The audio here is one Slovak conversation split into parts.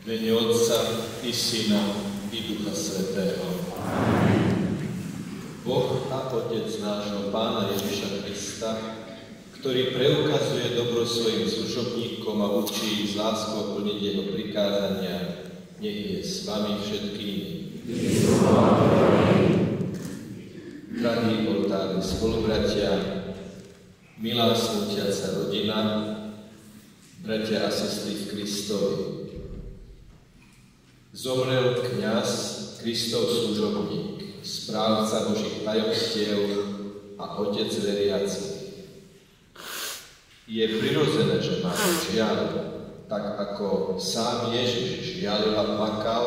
mene Otca i Syna i Ducha Svätého. Boh a Otec nášho Pána Ježiša Krista, ktorý preukazuje dobro svojim služobníkom a učí ich z láskou plniť jeho prikázania, nech je s vami všetkými. Drahí oltárni spolubratia, milá smútiaca rodina, bratia a sestry v Kristovi. Zomrel kňaz, Kristov služobník, správca Božích tajomstiev a otec veriacich. Je prirodzené, že máme žiaľ, tak ako sám Ježiš žialil a plakal,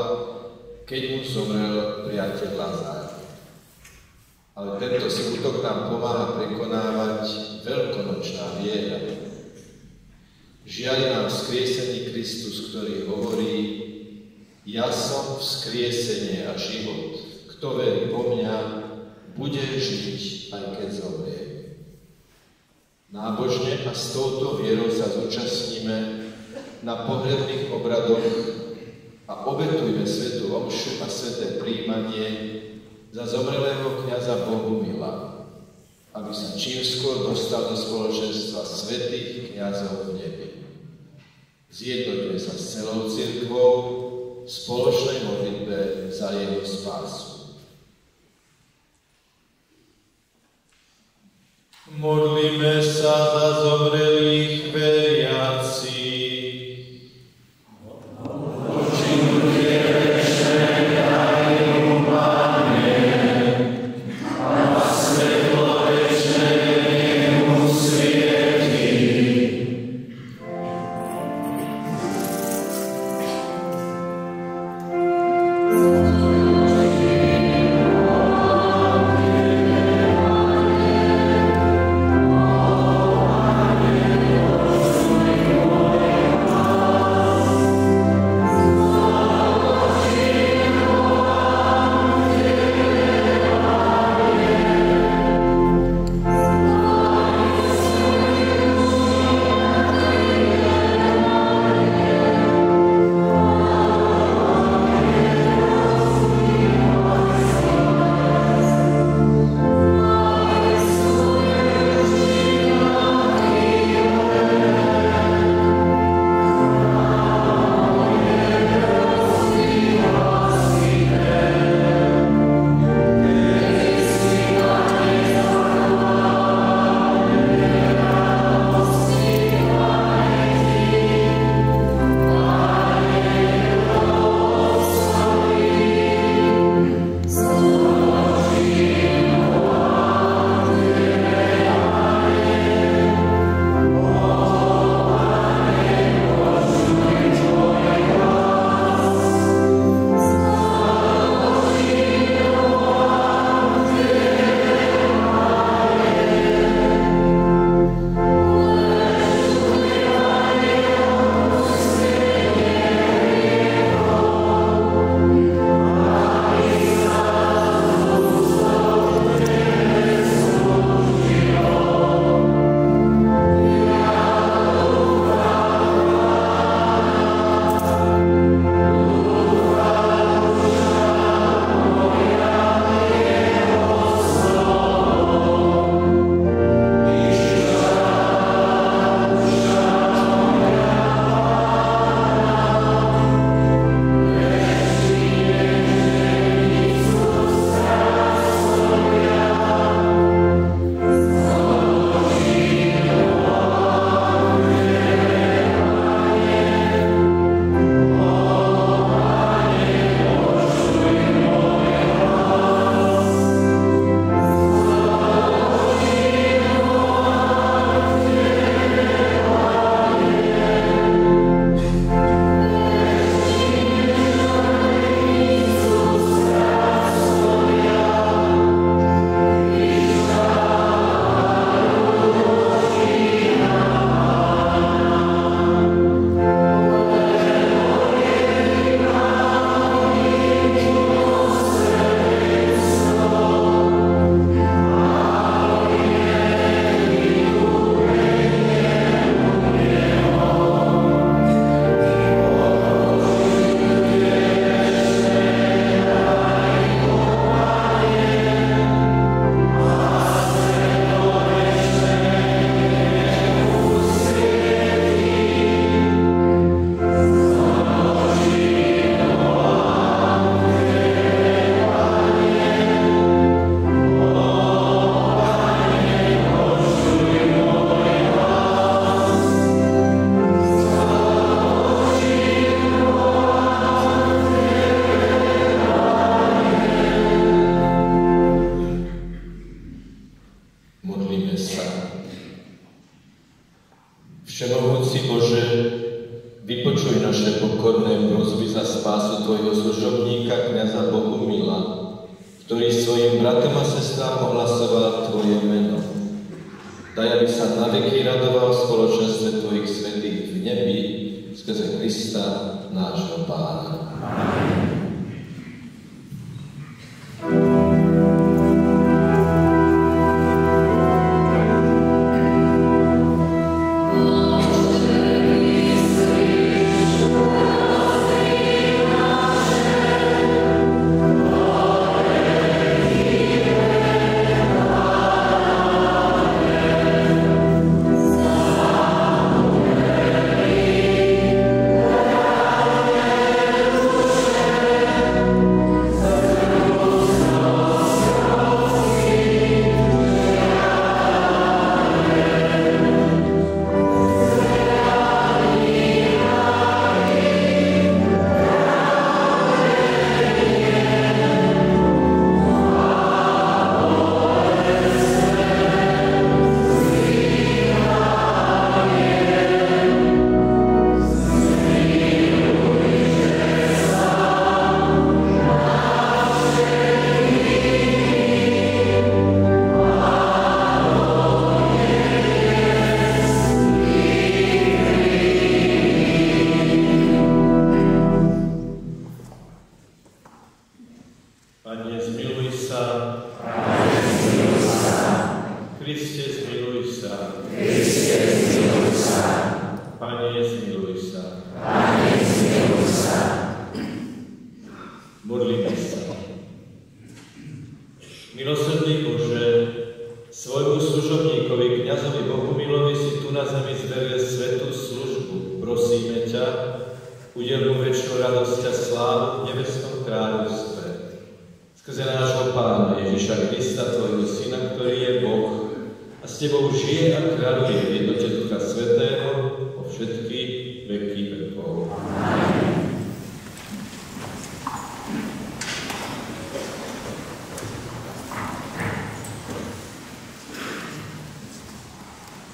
keď mu zomrel priateľ Lazár. Ale tento skutok nám pomáha prekonávať veľkonočná viera. Žiali nám vzkriesený Kristus, ktorý hovorí: ja som vzkriesenie a život. Kto verí vo mňa, bude žiť, aj keď zomrie. Nábožne a s touto vierou sa zúčastníme na pohrebných obradoch a obetujme svätú omšu a sväté prijímanie za zomrelého kňaza Bohumila, aby sa čím skôr dostal do spoločenstva svätých kňazov v nebi. Zjednoťme sa s celou cirkvou v spoločnej modlitbe za jeho spásu. Modlíme sa za zomrelých veriacich. Oh Všemohúci Bože, vypočuj naše pokorné prosby za spásu Tvojho služobníka, kňaza Bohumila, ktorý svojim bratom a sestrám ohlasoval Tvoje meno. Daj, aby sa naveky radoval v spoločenstve Tvojich svätých v nebi, skrze Krista, nášho Pána. Amen.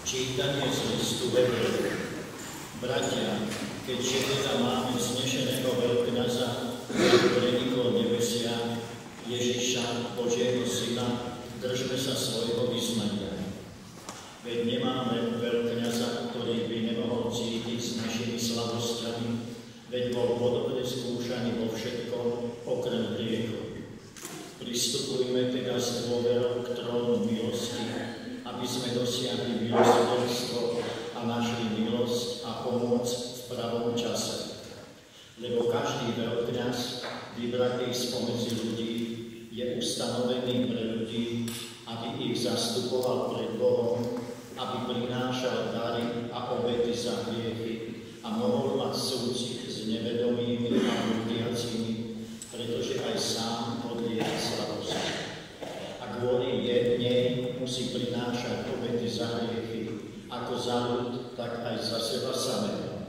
Čítanie z listu Hebrejom. Bratia, keďže teda máme vznešeného veľkňaza, ktorý prenikol nebesia, Ježiša, Božieho Syna, držme sa svojho vyznania. Veď nemáme veľkňaza, ktorý by nemohol cítiť s našimi slabosťami, veď bol podobne skúšaný vo všetkom, okrem hriechu. Pristupujme teda s dôverou k trónu milosti, aby sme dosiahli milosrdenstvo a našli milosť a pomoc v pravom čase. Lebo každý veľkňaz, vybratý spomedzi ľudí, je ustanovený pre ľudí, aby ich zastupoval pred Bohom, aby prinášal dary a obety za hriechy a mohol mať súcit s nevedomými a blúdiacimi, pretože aj sám podlieha slabosti. A kvôli nej musí prinášať obety za hriechy, ako za ľud, tak aj za seba samého.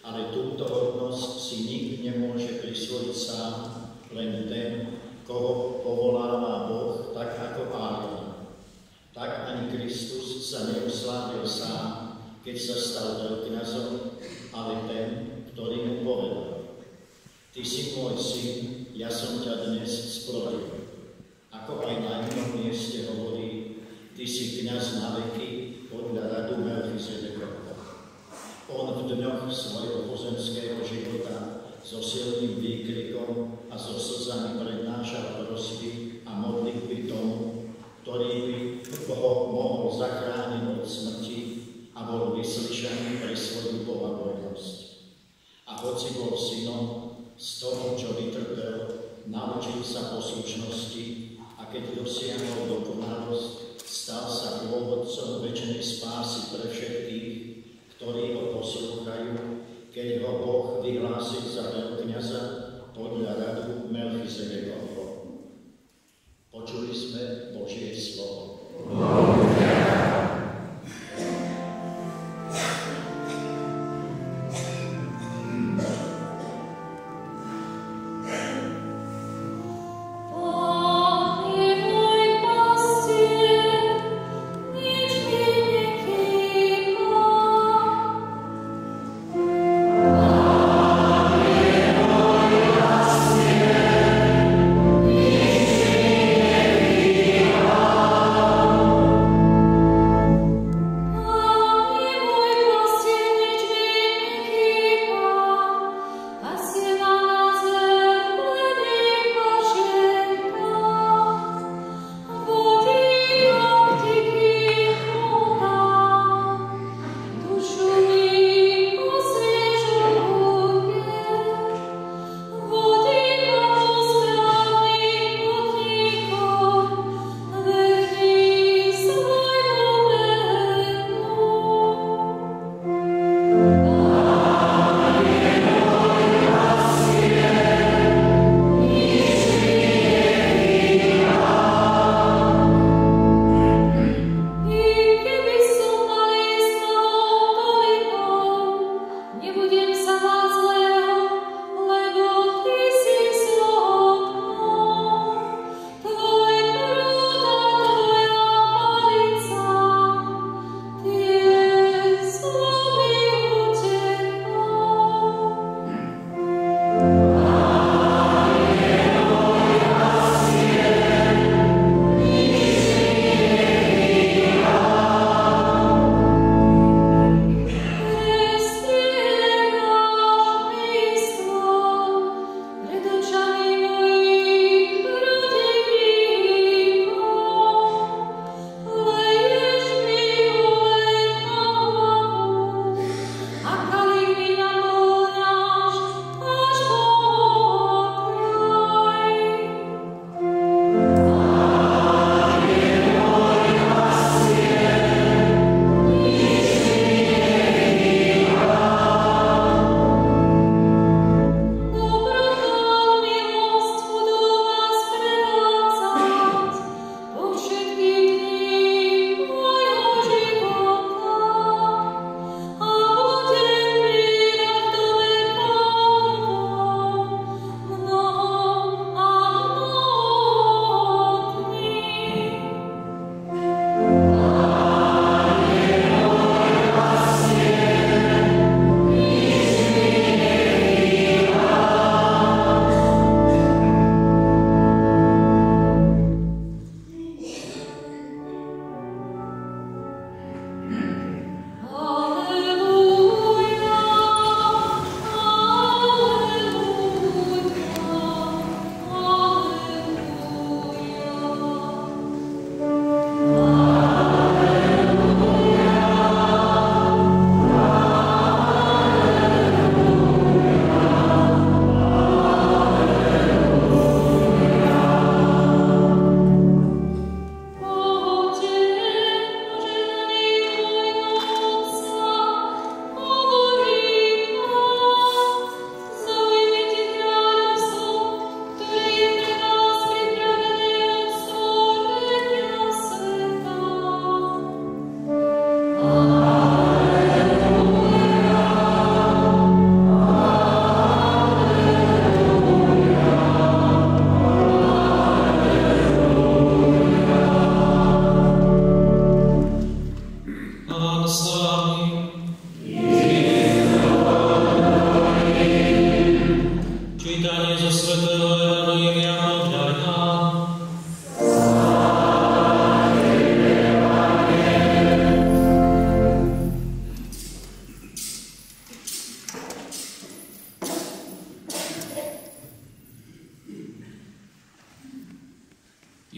Ale túto hodnosť si nik nemôže prisvojiť sám, len ten, koho povoláva Boh, tak ako Áron. Tak ani Kristus sa neuslávil sám, keď sa stal veľkňazom, ale ten, ktorý mu povedal: Ty si môj syn, ja som ťa dnes splodil. Ako aj na inom mieste hovorí: Ty si kňaz na veky podľa radu Melchizedekovho. On v dňoch svojho pozemského života so silným výkrikom a so slzami prednášal prosby a modlitby tomu, ktorý by ho mohol zachrániť od smrti a bol vyslyšaný pre svoju bohabojnosť. A hoci bol synom, z toho, čo vytrpel, naučil sa poslušnosti a keď dosiahol dokonalosť, stal sa pôvodcom večnej spásy pre všetkých, ktorí ho poslúchajú, keď ho Boh vyhlásil za veľkňaza podľa radu Melchizedekovho. Počuli sme Božie slovo. Panie mój pastier, niech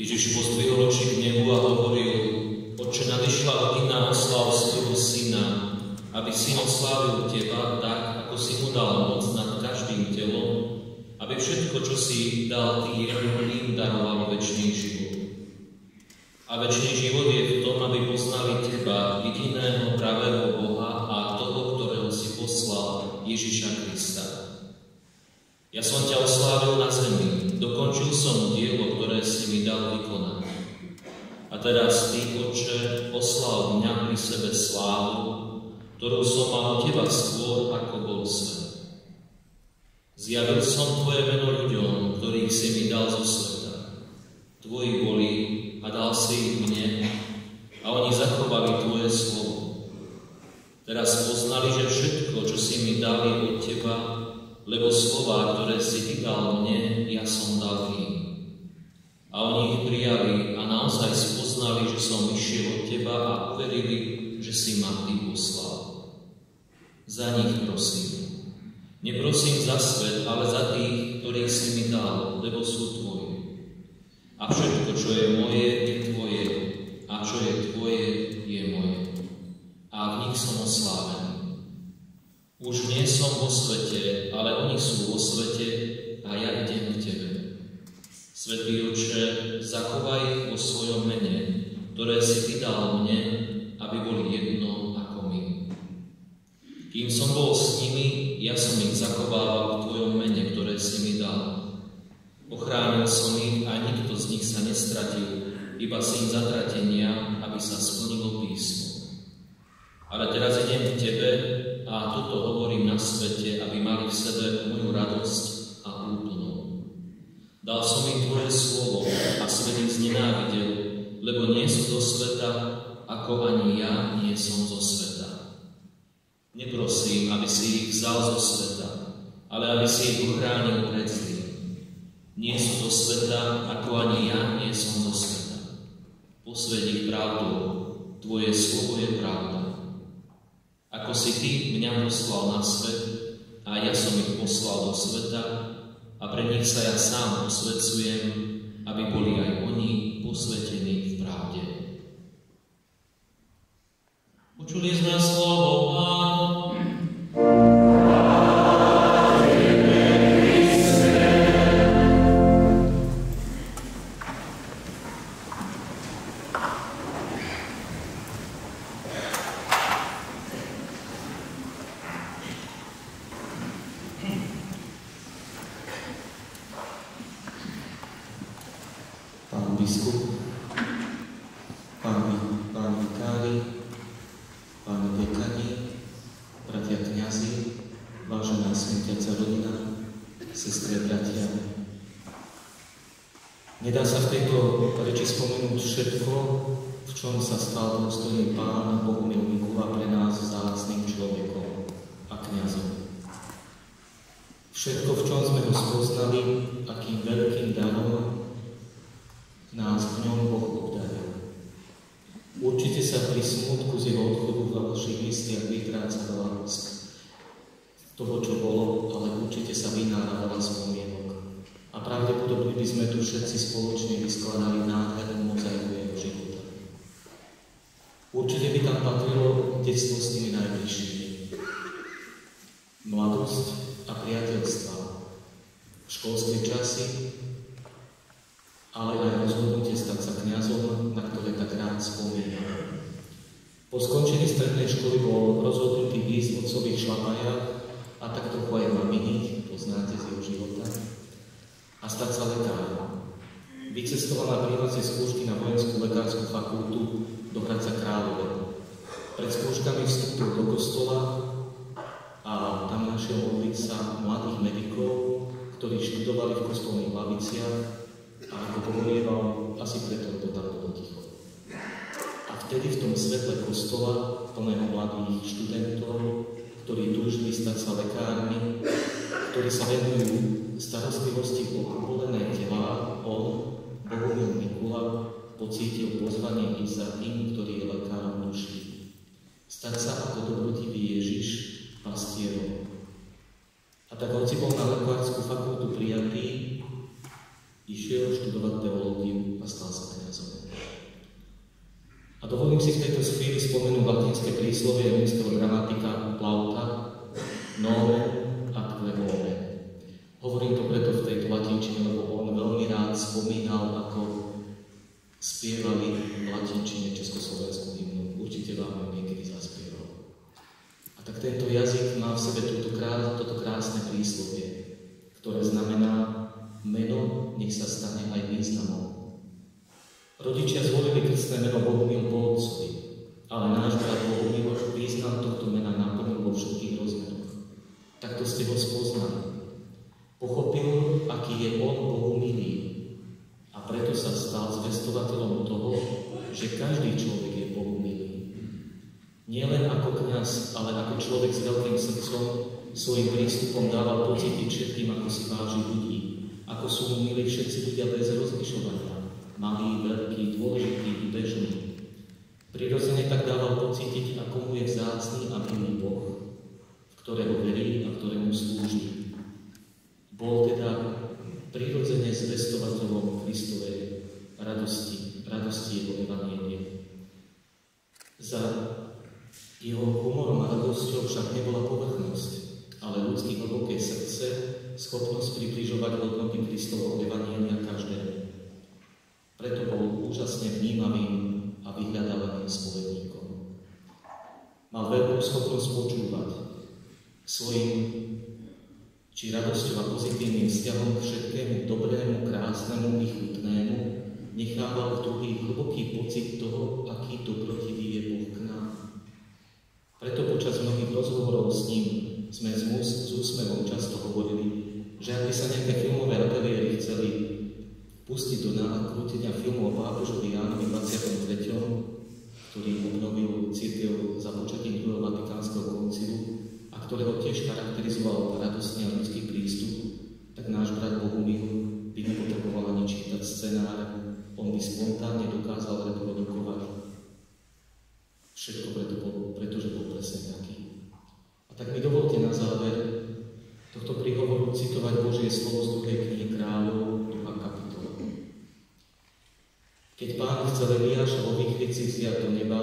Ježiš pozdvihol oči k nebu a hovoril: Otče, nadišla hodina, osláv svojho syna, aby syn oslávil teba tak, ako si mu dal moc nad každým telom, aby všetko, čo si dal ty jedným, darovalo večný život. A večný život je v tom, aby poznali teba, jediného pravého Boha a toho, ktorého si poslal, Ježiša Krista. Ja som ťa oslávil na zemi, dokončil som dielo, ktoré si mi dal vykonať. A teraz ty, Otče, osláv mňa pri sebe slávu, ktorú som mal od teba skôr, ako bol svet. Zjavil som tvoje meno ľuďom, ktorých si mi dal zo sveta. Tvoji boli a dal si ich mne a oni zachovali tvoje slovo. Teraz poznali, že všetko, čo si mi dali od teba, lebo slová, ktoré si ty dal mne, ja som dal im. A oni ich prijali a naozaj spoznali, že som išiel od teba a uverili, že si ma ty poslal. Za nich prosím. Neprosím za svet, ale za tých, ktorých si mi dal, lebo sú tvoji. A všetko, čo je moje, je tvoje. A čo je tvoje, je moje. A v nich som oslávený. Už nie som vo svete, ale oni sú vo svete a ja idem k tebe. Svätý Otče, zachovaj ich vo svojom mene, ktoré si ty dal mne, aby boli jedno ako my. Kým som bol s nimi, ja som ich zachovával v tvojom mene, ktoré si mi dal. Ochránil som ich a nikto z nich sa nestratil, iba syn zatratenia, aby sa splnilo písmo. Ale teraz idem k tebe a toto hovorím na svete, aby mali v sebe moju radosť a úplnú. Dal som im tvoje slovo a svet ich znenávidel, lebo nie sú zo sveta, ako ani ja nie som zo sveta. Neprosím, aby si ich vzal zo sveta, ale aby si ich uchránil pred zlým. Nie sú zo sveta, ako ani ja nie som zo sveta. Posväť ich pravdou, tvoje slovo je pravda. Ako si ty mňa poslal na svet a ja som ich poslal do sveta a pre nich sa ja sám posvedcujem, aby boli aj oni posvetení v pravde. Počuli sme slovo Pánovo. Biskup, páni vikári, páni dekani, bratia kňazi, vážená smetiaca rodina, sestry a bratia. Nedá sa v tejto reči spomenúť všetko, v čom sa stal dôstojný Pán Bohumil Mikula pre nás vzácnym človekom a kňazom. Všetko, v čom sme ho spoznali, akým veľkým darom nás v ňom Boh obdaril. Určite sa pri smútku z jeho odchodu v vašich listiach vytráca veľa z toho, čo bolo, ale určite sa vynára veľa spomienok. A pravdepodobne by sme tu všetci spoločne vyskladali nádhernú mozaiku jeho života. Určite by tam patrilo detstvo s tými najbližšími. Mladosť a priateľstva, školské časy, ale aj rozhodnutie stať sa kňazom, na ktoré tak rád spomínam. Po skončení strednej školy bol rozhodnutý ísť v otcových šlapajách a tak trochu aj maminiť, to znáte z jeho života, a stať sa lekárom. Vycestoval na prijímacie skúšky na vojenskú lekárskú fakultu do Hradca Králové. Pred skúškami vstúpil do kostola a tam našiel modliť sa mladých medikov, ktorí študovali v kostolných laviciach a ako povolieval, asi preto, lebo tam bolo ticho. A vtedy v tom svetle kostola, plného mladých študentov, ktorí túžili stať sa lekármi, ktorí sa venujú starostlivosti o povolené telá, on, Bohumil Mikula, pocítil pozvanie ísť za tým, ktorý je lekárom duší. Stať sa ako dobrotivý Ježiš pastierom. A tak hoci bol na lekárskú fakultu prijatý, išiel študovať teológiu a stal sa kňazom. A dovolím si v tejto chvíli spomenúť latinské príslovie rímskeho gramatika Plauta Nomen atque omen. Hovorím to preto v tejto latinčine, lebo on veľmi rád spomínal, ako spievali v latinčine československú hymnu. Určite vám ju niekedy zaspieval. A tak tento jazyk má v sebe toto krásne príslovie, ktoré znamená meno nech sa stane aj významom. Rodičia zvolili krstné meno Bohumil po otcovi, ale náš brat Bohumil význam tohto mena naplnil vo všetkých rozmeroch. Takto ste ho spoznali. Pochopil, aký je on Bohu milý a preto sa stal zvestovateľom toho, že každý človek je Bohu milý. Nielen ako kňaz, ale ako človek s veľkým srdcom svojím prístupom dával pocítiť všetkým, ako si váži ľudí, ako sú mu milí všetci ľudia bez rozlišovania. Malý, veľký, dôležitý, bežný. Prirodzene tak dával pocítiť, ako mu je vzácny a milý Boh, v ktorého verí a ktorému slúži. Bol teda prirodzene zvestovateľom Kristovej radosti jeho evanjelia. Za jeho humorom a radosťou však nebola povrchnosť, ale ľudské hlboké srdce, schopnosť približovať hodnoty Kristovho evanjelia každému. Preto bol úžasne vnímavým a vyhľadávaným spovedníkom. Mal veľkú schopnosť počúvať. Svojím či radosťou a pozitívnym vzťahom k všetkému dobrému, krásnemu i chutnému nechával v druhých hlboký pocit toho, aký dobrotivý je Boh k nám. Preto počas mnohých rozhovorov s ním sme s úsmevom často hovorili, že ak by sa nejaké filmové ateliéry chceli pustiť do nakrútenia filmu o pápežovi Jánovi 23., ktorý obnovil cirkev započatím druhého Vatikánskeho koncilu a ktorého tiež charakterizoval radostný a ľudský prístup, tak náš brat Bohumil by nepotreboval ani čítať scenár, on by spontánne dokázal reprodukovať všetko, pretože bol presne taký. A tak mi dovolte na záver tohto príhovoru citovať Božie slovo z 2. knihy Kráľov, 2. kapitola. Keď Pán chcel Eliáša vo výchvici vziať do neba,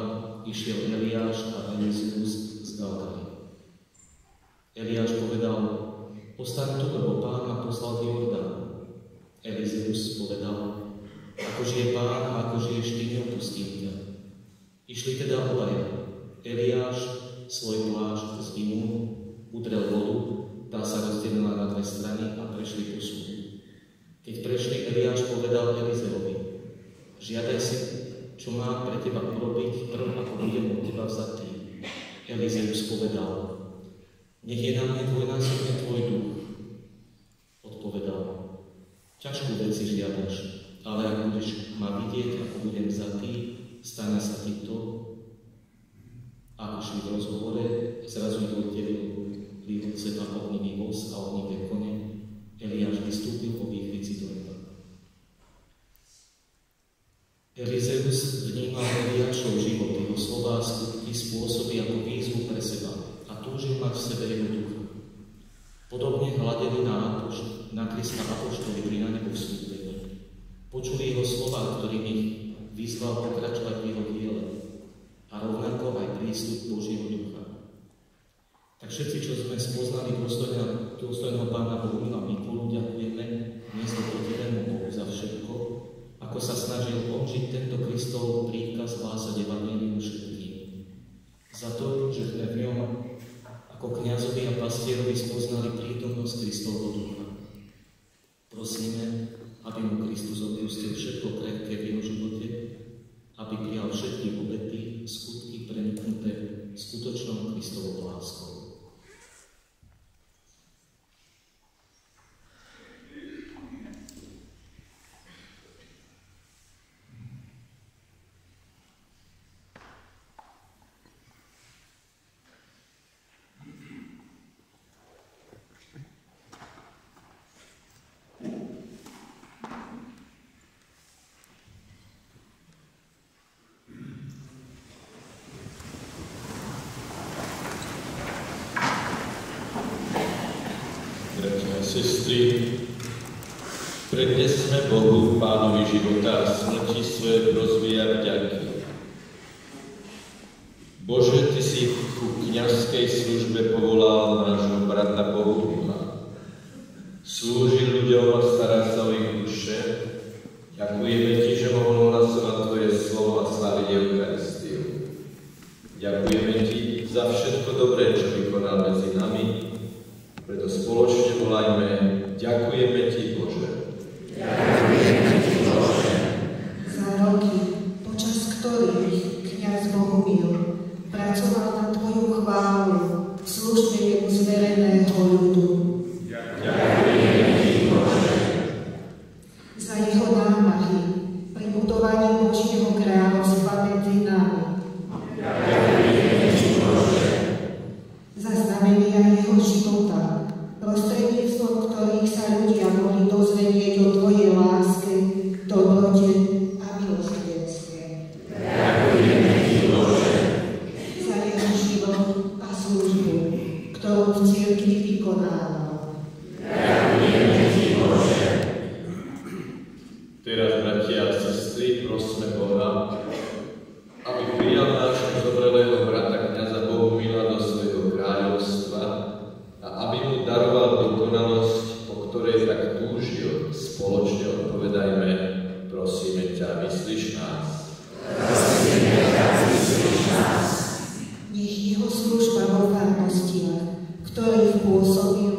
išiel Eliáš a Elizeus z Galgaly. Eliáš povedal, ostaň tu, lebo Pán ma poslal v Jordánu. Elizeus povedal, ako žije Pán a ako žiješ ty, neopustím ťa. Išli teda obaja. Eliáš svoj plášť zdvihnul, udrel vodu, tá sa rozdelila na dve strany a prešli po súdu. Keď prešli, Eliáš povedal Elizeovi, žiadaj si, čo mám pre teba urobiť, ako budem od teba vzatý. Elizeus povedal, nech je na mne dvojnásobne tvoj duch. Odpovedal, ťažkú vec si žiadaš, ale ak budeš ma vidieť, ako budem vzatý, stane sa ti to. Ako šli v rozhovore, zrazu ich oddelil od seba ohnivý voz a ohnivé kone. Eliáš vystúpil po výchvici do neba. Elizeus vnímal Eliášov život, jeho slová, skutky, spôsoby ako výzvu pre seba a túžil mať v sebe jeho ducha. Podobne hľadeli na Krista apoštoli pri na nebo vstúpení. Počuli jeho slová, ktorým ich vyzval pokračovať v jeho diele a rovnako aj prístup Božieho ducha. Tak všetci, čo sme spoznali dôstojného Pána Bohumila Mikulu, ďakujeme miesto protivému Bohu za všetko, ako sa snažil on žiť tento Kristov príkaz hlásať evanjelium všetkým. Za to, že sme v ňom ako kňazovi a pastierovi spoznali prítomnosť Kristovho ducha. Prosíme, aby mu Kristus odpustil všetko krehké v jeho živote, aby prijal všetky obety, skutky preniknuté a sestry, prednesme Bohu, Pánovi života a smrti svoje prosby a vďaky. Bože, Ty si ku kňazskej službe povolal nášho brata Bohumila. Slúži ľuďom a stará sa o ich duše. Ďakujeme Ti, že mohol hlasovať Tvoje slovo a sláviť Eucharistiu. Ďakujeme Ti za všetko dobré, čo vykonal medzi nami. Preto spoločne volajme: ďakujeme Ti, Bože. Ďakujeme Ti, Bože. Za roky, počas ktorých kňaz Bohumil pracoval na Tvoju chválu v službe jemu zvereného ľudu. Ďakujeme Ti, Bože. Za jeho námahy pri budovaní Božieho kráľovstva medzi nami. Ďakujeme Ti, Bože. Za znamenia jeho života, prostredníctvom ktorých sa ľudia mohli dozvedieť o Tvojej láske, dobrote a milosrdenstve. Ďakujeme Ti, Bože. Za jeho život a službu, ktorú v cirkvi vykonával. Ďakujeme Ti, Bože. Teraz, bratia a sestry, prosme Boha, aby prijal nášho zomrelého brata kňaza Bohumila do svojho kráľovstva a aby mu daroval dokonalosť, po ktorej tak túžil. Spoločne odpovedajme: prosíme ťa, vyslíš nás. Prosíme ťa, vyslíš nás. Nech jeho služba vo farnostiach, v ktorých pôsobil,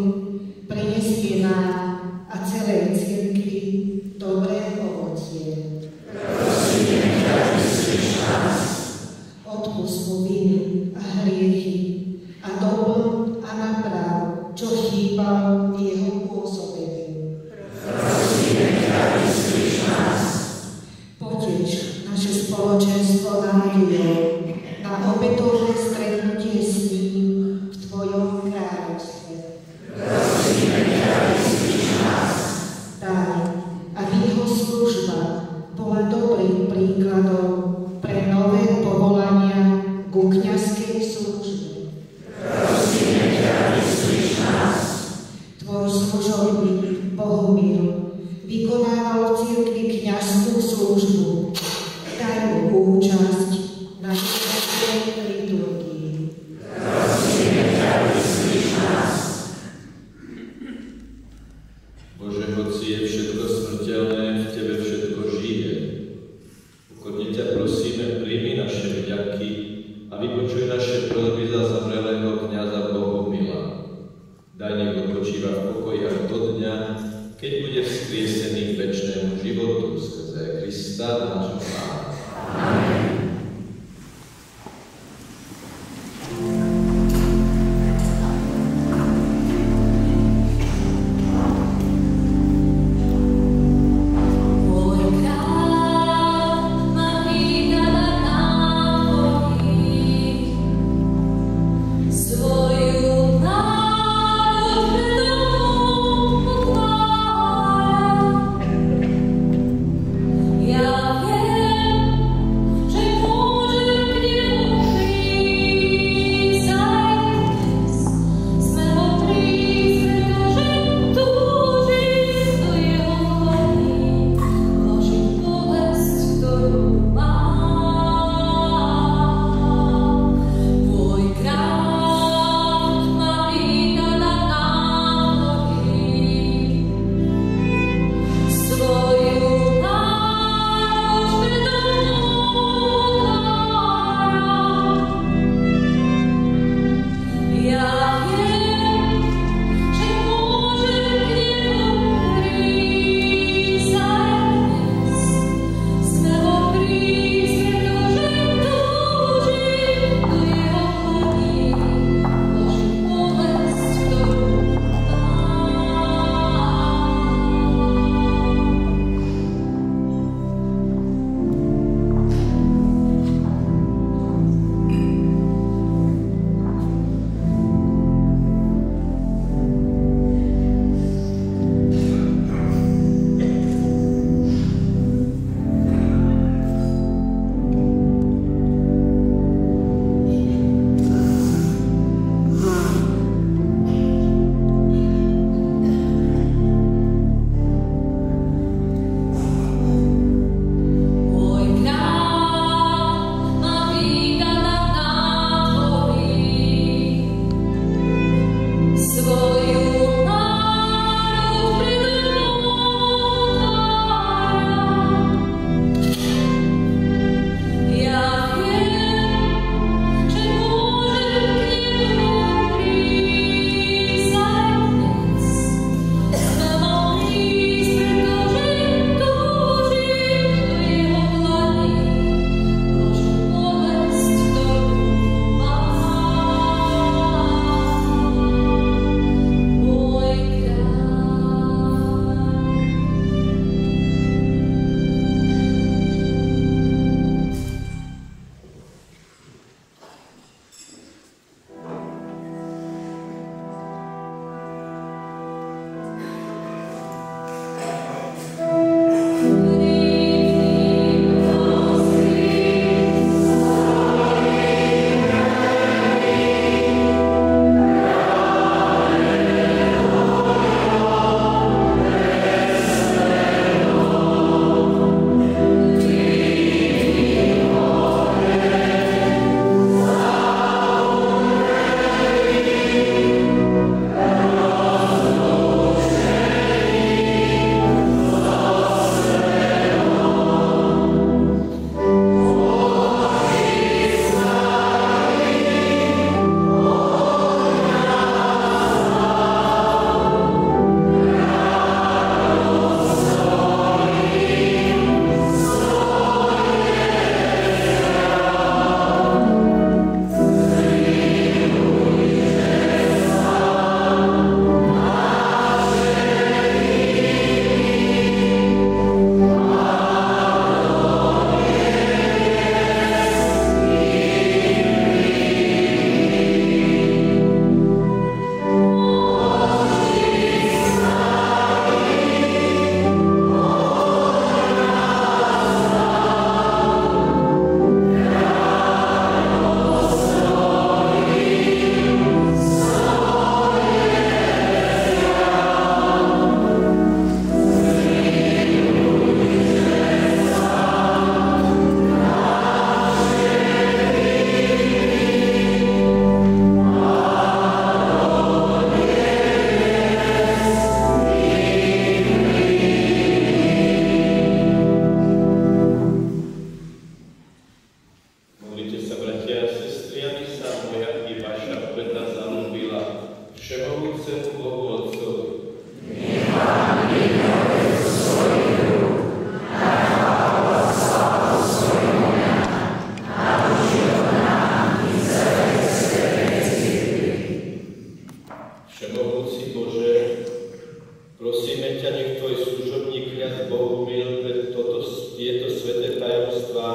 prinesie nám a celej cirkvi dobré ovocie. Prosíme ťa, vyslíš nás. Odpusť mu viny a hriechy a doplň a naprav, čo chýbalo v jeho pôsobení. Prosíme ťa, vyslíš nás. Poteš naše spoločenstvo nádejou na opätovné stretnutie s ním v Tvojom kráľovstve. Prosíme ťa, vyslíš nás. Daj, aby jeho služba bola dobrým príkladom pre nové povolania ku kňazskej službe. Prosíme ťa, vyslíš nás. Tvoj služobník Bohumil vykonával v cirkvi kňazskú službu. Daj mu účasť na kňazskej liturgii. Prosíme ťa, vyslíš nás. Bože, hoci je všetko smrteľné, v Tebe všetko žije. Pokorne ťa prosíme, príjmi naše vďaky a vypočuj naše prosby za zomrelého kňaza Bohumila. Daj, nech odpočíva v pokoji až do dňa, keď bude vzkriesený k večnému životu skrze Krista nášho Pána. Amen. Ja wiem, všemohúcemu Bohu Otcovi. Všemohúci Bože, prosíme ťa, nech tvoj služobník kňaz Bohumil pred tieto sväté tajomstvá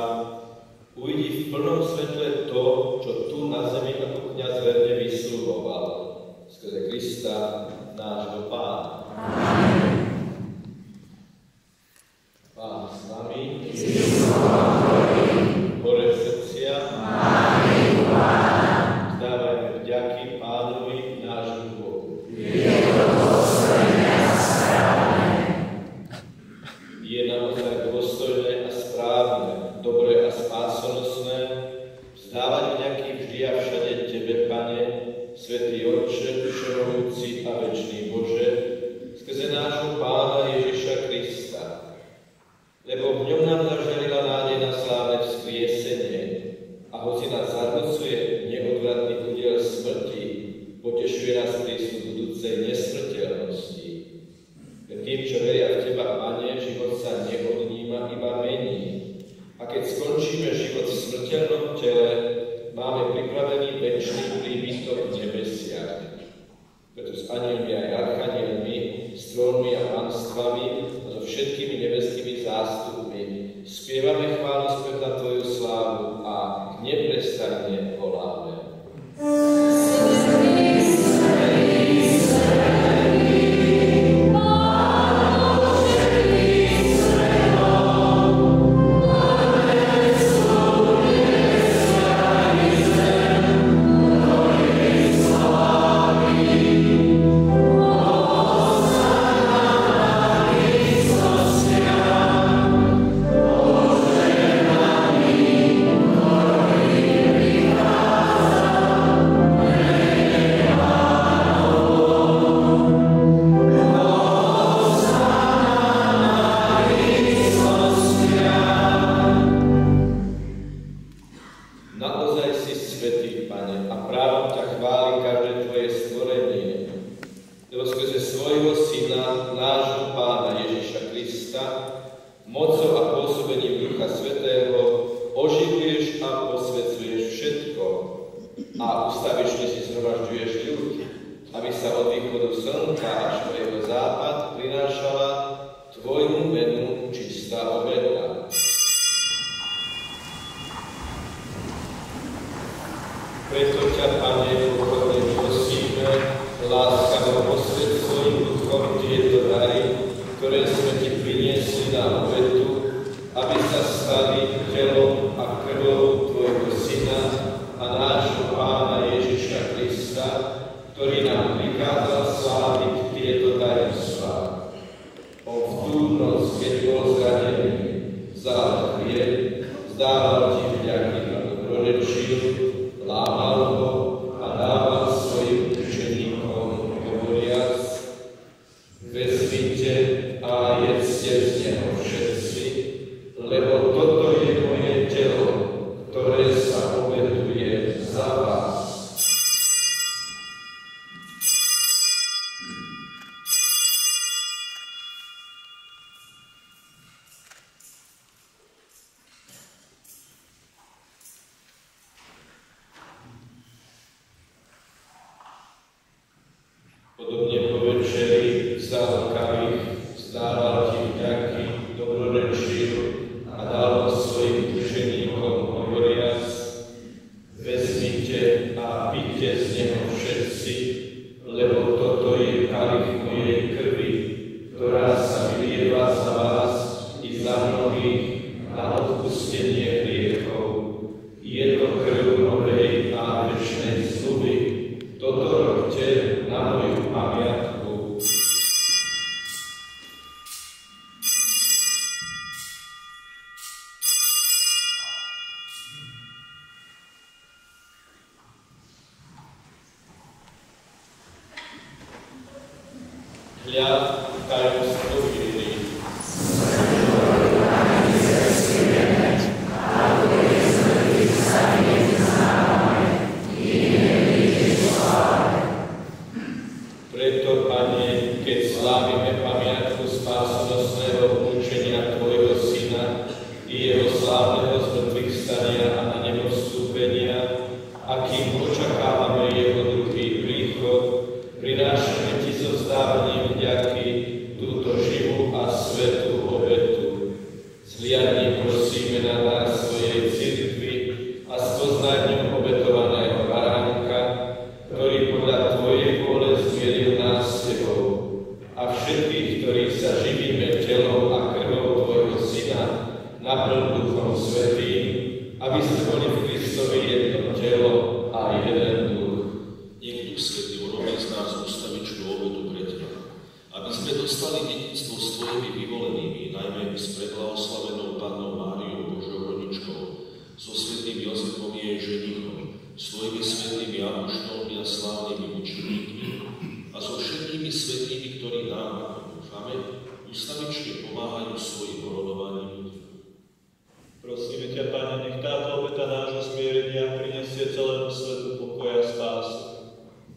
ujdi v plnom svetle to, čo tu na zemi ako kňaz verne vysluhoval. Skrze Krista, nášho Pána. Pán s nami, hore srdcia, vzdávajme vďaky Pánovi, nášmu Bohu. Je naozaj dôstojné a správne, dobré a spásonosné vzdávať vďaky vždy a všade Tebe, Pane, Svätý Otče, všemohúci a večný Bože, skrze nášho Pána Ježiša Krista. Lebo v ňom nám zažiarila nádej na slávne vzkriesenie a hoci nás zahlcuje neodvratný údiel smrti, potešuje nás prísľub budúcej nesmrteľnosti. Tým, čo veria v Teba, Pane, život sa neodníma, iba mení. A keď skončíme život v smrteľnom tele, máme pripravený večný príbytok v nebesiach. Preto s anielmi aj archanielmi, s trónmi a panstvami a so všetkými nebeskými zástupmi spievame chválu spev na Tvoju slávu a neprestajne voláme. Preto ťa, Pane, pokorne prosíme, láskavo posväť svojim duchom tieto dary, ktoré sme Ti priniesli na obetu, aby sa stali telom a krvou Tvojho Syna a nášho Pána Ježiša Krista, ktorý nám prikázal sláviť tieto tajomstvá. On v tú noc, keď bol zranený, vzal chlieb, vzdával Ti vďaky a dobrorečil, lámal ho a dával svojim učeníkom, hovoriac: vezmite a jedzte z neho všetci, lebo toto je moje telo, ktoré sa obetuje za vás. Podobne po večeri vzal kalich, vzdával Ti vďaky, dobrorečil a dal ho svojim učeníkom, hovoriac: vezmite a pite z neho všetci, lebo toto je kalich mojej krvi, ktorá sa vylieva za vás i za mnohých na odpustenie hriechov. Je to krv novej a večnej zmluvy. Toto robte na moju pamiatku. Hľa, tajomstvo víry. Pre stali dedičstvo s tvojimi vyvolenými, najmä s preblahoslavenou Pannou Máriou Božou rodičkou, so svätým Jozefom jej ženichom, s tvojimi svätými apoštolmi a slávnymi učeníkmi a so všetkými svätými, ktorí nám, ako dúfame, ustavične pomáhajú svojim orodovaním. Prosíme ťa, Pane, nech táto obeta nášho smierenia prinesie celému svetu pokoja a spásu.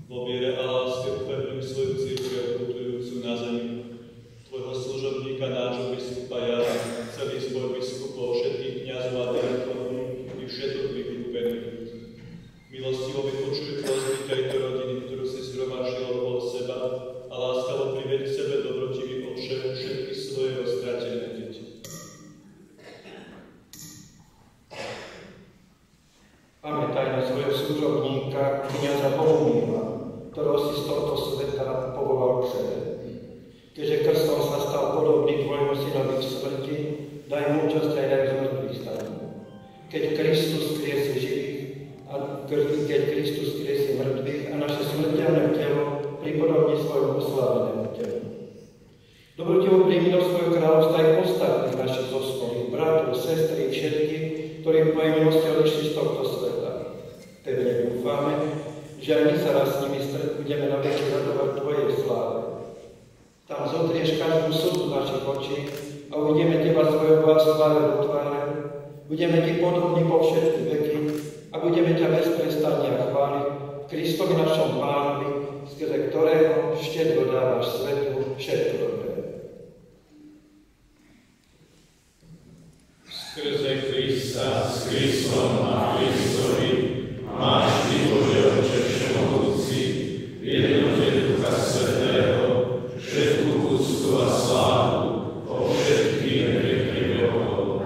Vo viere a láske upevňuj svoju cirkev putujúcu na zemi. Tvojho služobníka, nášho biskupa Jana, celý zbor biskupov, všetkých kňazov a diakonov i všetok vykúpených. Milostivo vypočuj prosby tejto rodiny, ktorú si zhromaždil okolo seba a láskavo priveď k sebe dobrotivý Otče všetky svoje roztratené deti. Pamätaj na svojho služobníka, kňaza Bohumila, ktorého si z tohto sveta povolal k sebe. Keďže krstom sa stal podobný tvojmu synovi v smrti, daj mu účasť aj na zmrtvých staní. Keď Kristus skriesi živých a keď Kristus skriesi mŕtvych a naše smrteľné telo pripodobní svojmu oslávenému telu. Dobrotivo príjmi do svojho kráľovstva aj ostatných našich zospolých, bratov, sestry, všetkých, ktorí v tvojej milosti odišli z tohto sveta. Pevne dúfame, že aj my sa raz s nimi budeme na veky radovať tvojej sláve. Tam zotrieš každú slzu našich očí a uvidíme teba svojho sláve do tváre, budeme ti podobní po všetky veky a budeme ťa bez prestania chváliť Kristovi našom Pánovi, skrze ktorého štedro dávaš svetu všetko dobré. Skrze Krista, s Kristom a Kristovi máš ty, Bože Otče všemohúci, v jednote Ducha Svätého, všetku úctu a slávu po všetky veky vekov.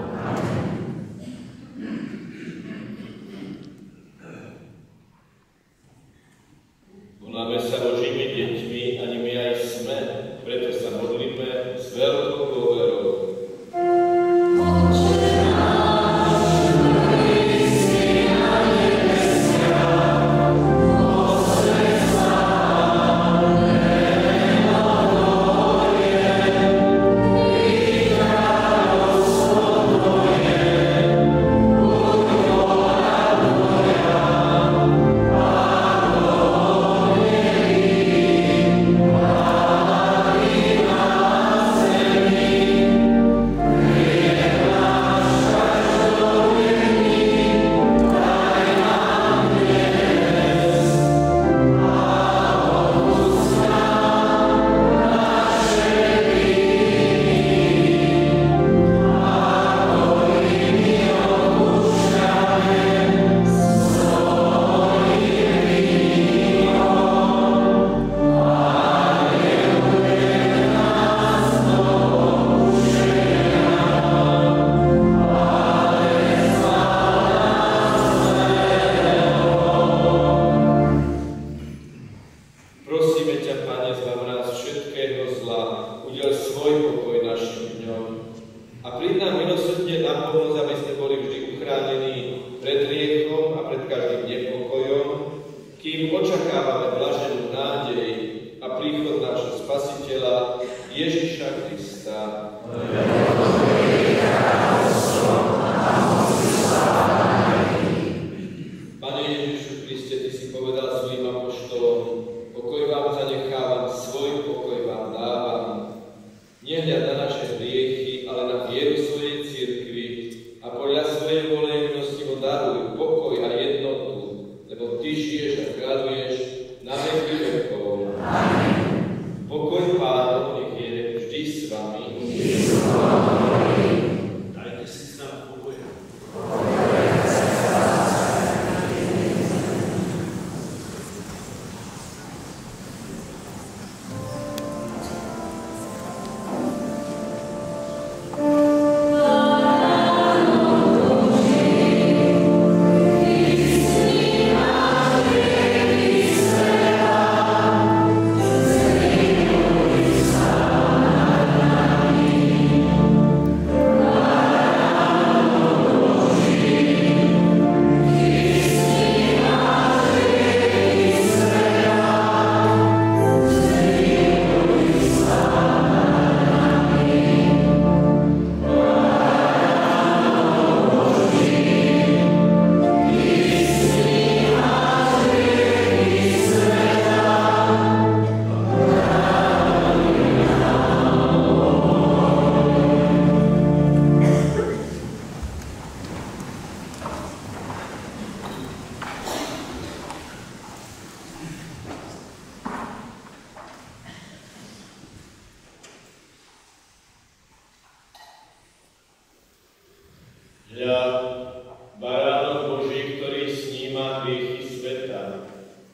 Voláme sa Božími deťmi, ani my aj sme, preto sa modlíme s veľkou dôverou.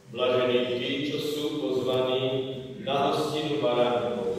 Blažení tí, čo sú pozvaní na hostinu Baránkovu.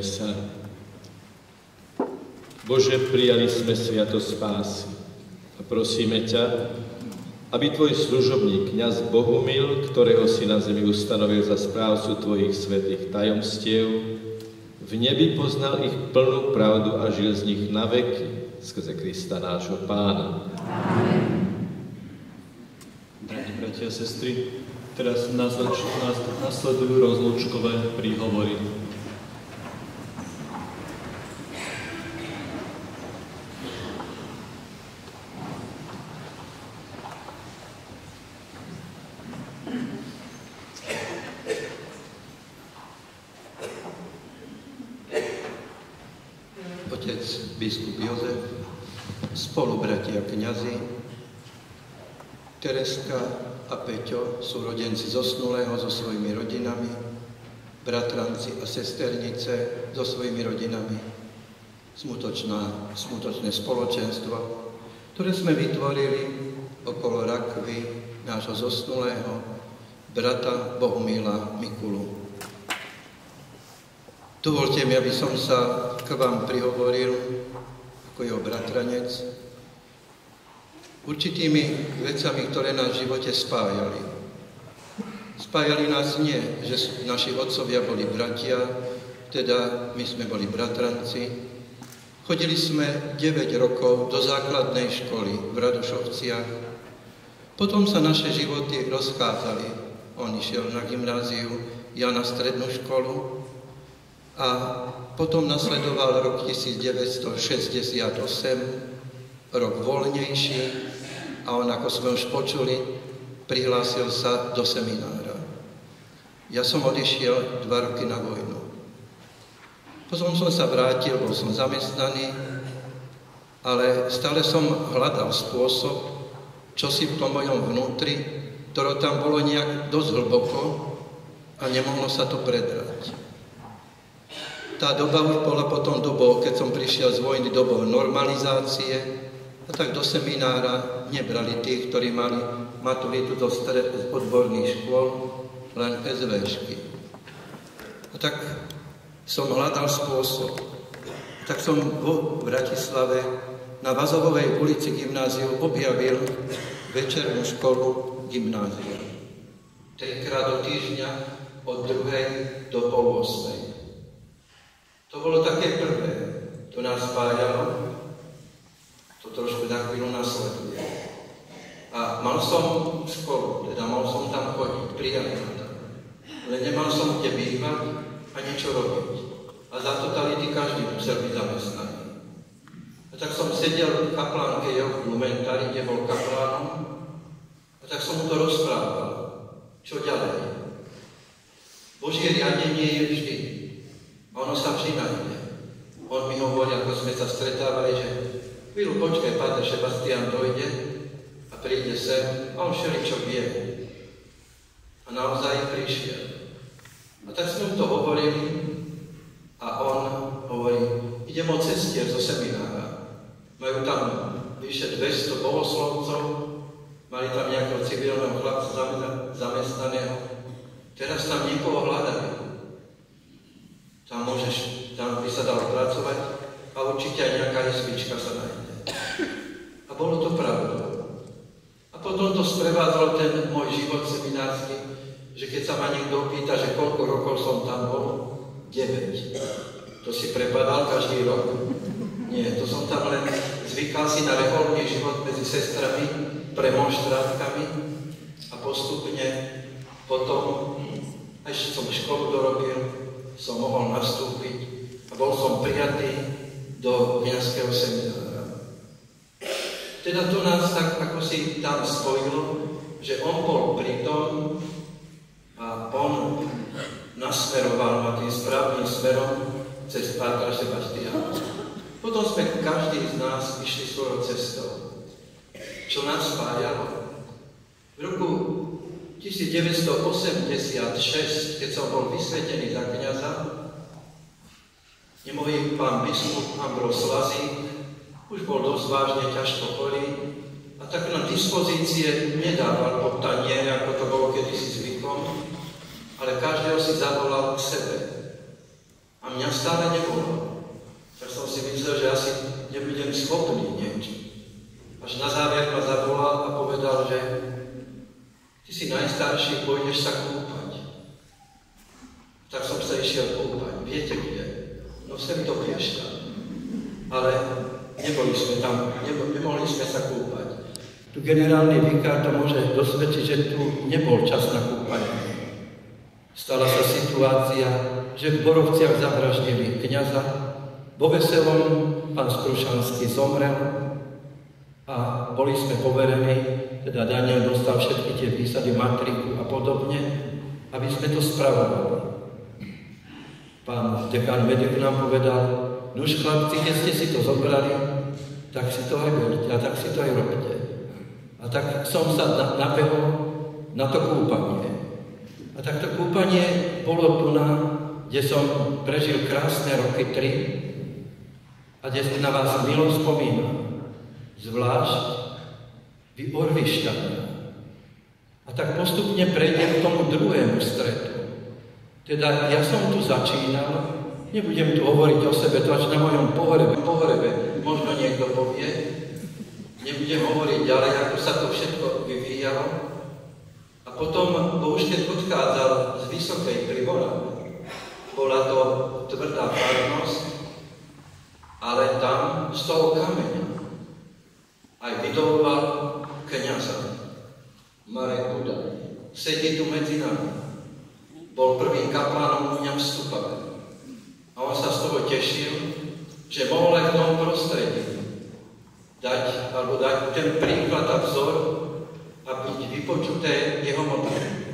sa. Bože, prijali sme sviatosť spásy a prosíme ťa, aby tvoj služobník, kňaz Bohumil, ktorého si na zemi ustanovil za správcu tvojich svätých tajomstiev, v nebi poznal ich plnú pravdu a žil z nich na veky, skrze Krista nášho Pána. Amen. Bratia a sestry, teraz nasledujú rozlúčkové príhovory. Otec biskup Jozef, spolubratia kňazi, Tereska a Peťo sú rodenci zosnulého so svojimi rodinami, bratranci a sesternice so svojimi rodinami. Smutočné spoločenstvo, ktoré sme vytvorili okolo rakvy nášho zosnulého brata Bohumila Mikulu. Dovolte mi, aby som sa k vám prihovoril ako jeho bratranec určitými vecami, ktoré nás v živote spájali. Spájali nás nie, že naši otcovia boli bratia, teda my sme boli bratranci. Chodili sme 9 rokov do základnej školy v Radošovciach. Potom sa naše životy rozchádzali. On išiel na gymnáziu, ja na strednú školu a potom nasledoval rok 1968, rok voľnejší, a on, ako sme už počuli, prihlásil sa do seminára. Ja som odišiel 2 roky na vojnu. Potom som sa vrátil, bol som zamestnaný, ale stále som hľadal spôsob, čo si v tom mojom vnútri, ktoré tam bolo nejak dosť hlboko a nemohlo sa to predrať. Tá doba už bola potom dobou, keď som prišiel z vojny, dobou normalizácie, a tak do seminára nebrali tých, ktorí mali maturitu do odborných škôl, len SVŠky. A tak som hľadal spôsob. Tak som v Bratislave na Vazovovej ulici gymnáziu objavil večernú školu gymnázia. 3-krát do týždňa od 2. do 7:30. To bolo také prvé. To nás spájalo. To trošku na chvíľu nasleduje. A mal som školu, teda mal som tam chodiť, prijali ma tam. Ale nemal som kde bývať a niečo robiť. A za totality každý musel byť zamestnaný. A tak som sedel v kaplánke jeho v Lumentári, kde bol kaplánom, a tak som mu to rozprával. Čo ďalej? Božie riadenie je vždy. A ono sa vždy nájde. On mi hovorí, ako sme sa stretávali, že chvíľu počkaj, Páter Sebastián dojde a príde sem a on všeličo vie. A naozaj prišiel. A tak sme mu to hovorili a on hovorí, idem o ceste zo seminára. Majú tam vyše 200 bohoslovcov, mali tam nejakého civilného chlapca zamestnaného. Teraz tam niekoho hľadajú. Tam by sa dalo pracovať a určite aj nejaká izbička sa nájde. A bolo to pravda. A potom to sprevádzalo ten môj život seminársky, že keď sa ma niekto opýta, že koľko rokov som tam bol, 9. To si prepadal každý rok? Nie, to som tam len zvykal si na reholný život medzi sestrami, premonštrátkami a postupne potom, až som školu dorobil, som mohol nastúpiť a bol som prijatý do kňazského seminára. Teda to nás tak ako si tam spojilo, že on bol pri tom a on nasmeroval ma tým správnym smerom cez Pátra Sebastiána. Potom sme každý z nás išli svojou cestou. Čo nás spájalo? V roku 1986, keď som bol vysvetený za kňaza, nemôj pán biskup Ambros Lazík už bol dosť vážne ťažko chorý a tak na dispozície nedával pod taniere, ako to bolo kedysi zvykom, ale každého si zavolal k sebe. A A mňa stále nevolal. Tak som si myslel, že asi nebudem schopný niečo. Až na záver ma zavolal a povedal, že ty si najstarší, pôjdeš sa kúpať. Tak som sa išiel kúpať. Viete kde? No sem do Piešťan. Ale neboli sme tam, nemohli sme sa kúpať. Tu generálny vikár to môže dosvedčiť, že tu nebol čas na kúpanie. Stala sa situácia, že v Borovciach zavraždili kňaza, vo Veselom pán Skrušanský zomrel a boli sme poverení, teda Daniel dostal všetky tie výsady, matriku a podobne, aby sme to spravovali. Pán dekán Medik nám povedal, nuž chlapci, keď ste si to zobrali, tak si to aj berte a tak si to aj robte. A tak som sa nabehol na to kúpanie. A tak to kúpanie bolo tu, kde som prežil krásne roky 3 a kde si na vás milo spomínam. Zvlášť vy Orvišťania. A tak postupne prejdem k tomu druhému stretu. Teda ja som tu začínal, nebudem tu hovoriť o sebe, to až na mojom pohrebe možno niekto povie, nebudem hovoriť ďalej, ako sa to všetko vyvíjalo. A potom, bo už keď odchádzal z Vysokej Privorany, bola to tvrdá farnosť, ale tam z toho kameňa aj vydovoval kňaza Marek Budaj. Sedí tu medzi nami. Bol prvým kaplánom u mňa v Stupave. A on sa z toho tešil, že mohol aj v tom prostredí dať ten príklad a vzor a byť vypočuté jeho modlitby.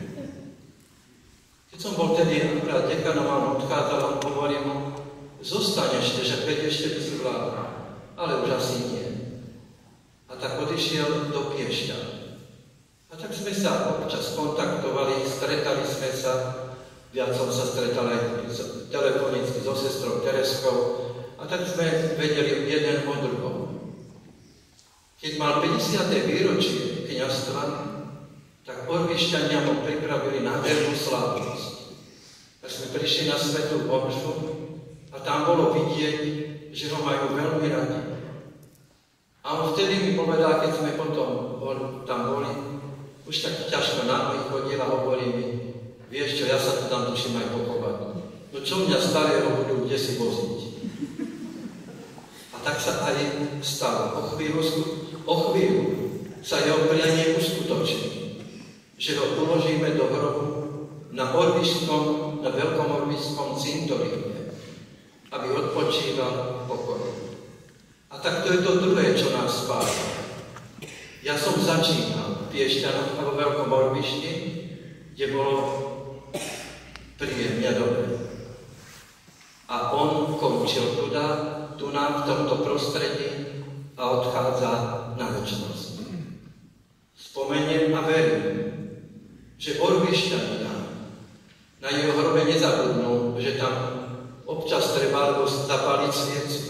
Keď som bol tedy akurát dekanom a on odchádzal, on hovorí mu, zostaň ešte, že ešte by si vládal, ale už asi nie. A tak odišiel do Piešťan. A tak sme sa občas kontaktovali, stretali sme sa, viac som sa stretal aj telefonicky so sestrou Tereskou, a tak sme vedeli jeden o druhom. Keď mal 50. výročie kňazstva, tak Orvišťania mu pripravili nádhernú slávnosť. Tak sme prišli na svätú omšu a tam bolo vidieť, že ho majú veľmi radi. A on vtedy mi povedal, keď sme potom tam boli, už tak ťažko na nohy chodil a hovorí mi, vieš čo, ja sa tu tam tuším aj pochovať. No čo mňa starého budú kde si voziť? A tak sa aj stalo. O chvíľu sa jeho prianie uskutoční, že ho uložíme do hrobu na Veľkom Orvišskom cintoríne, aby odpočíval v pokoji. A tak to je to druhé, čo nás spája. Ja som začínal v Piešťanoch a vo Veľkom Orvišti, kde bolo príjemne dobre. A on končil tu nám v tomto prostredí a odchádza na večnosť. Spomeniem a verím, že Orvišťania na jeho hrobe nezabudnú, že tam občas treba zapáliť sviecu.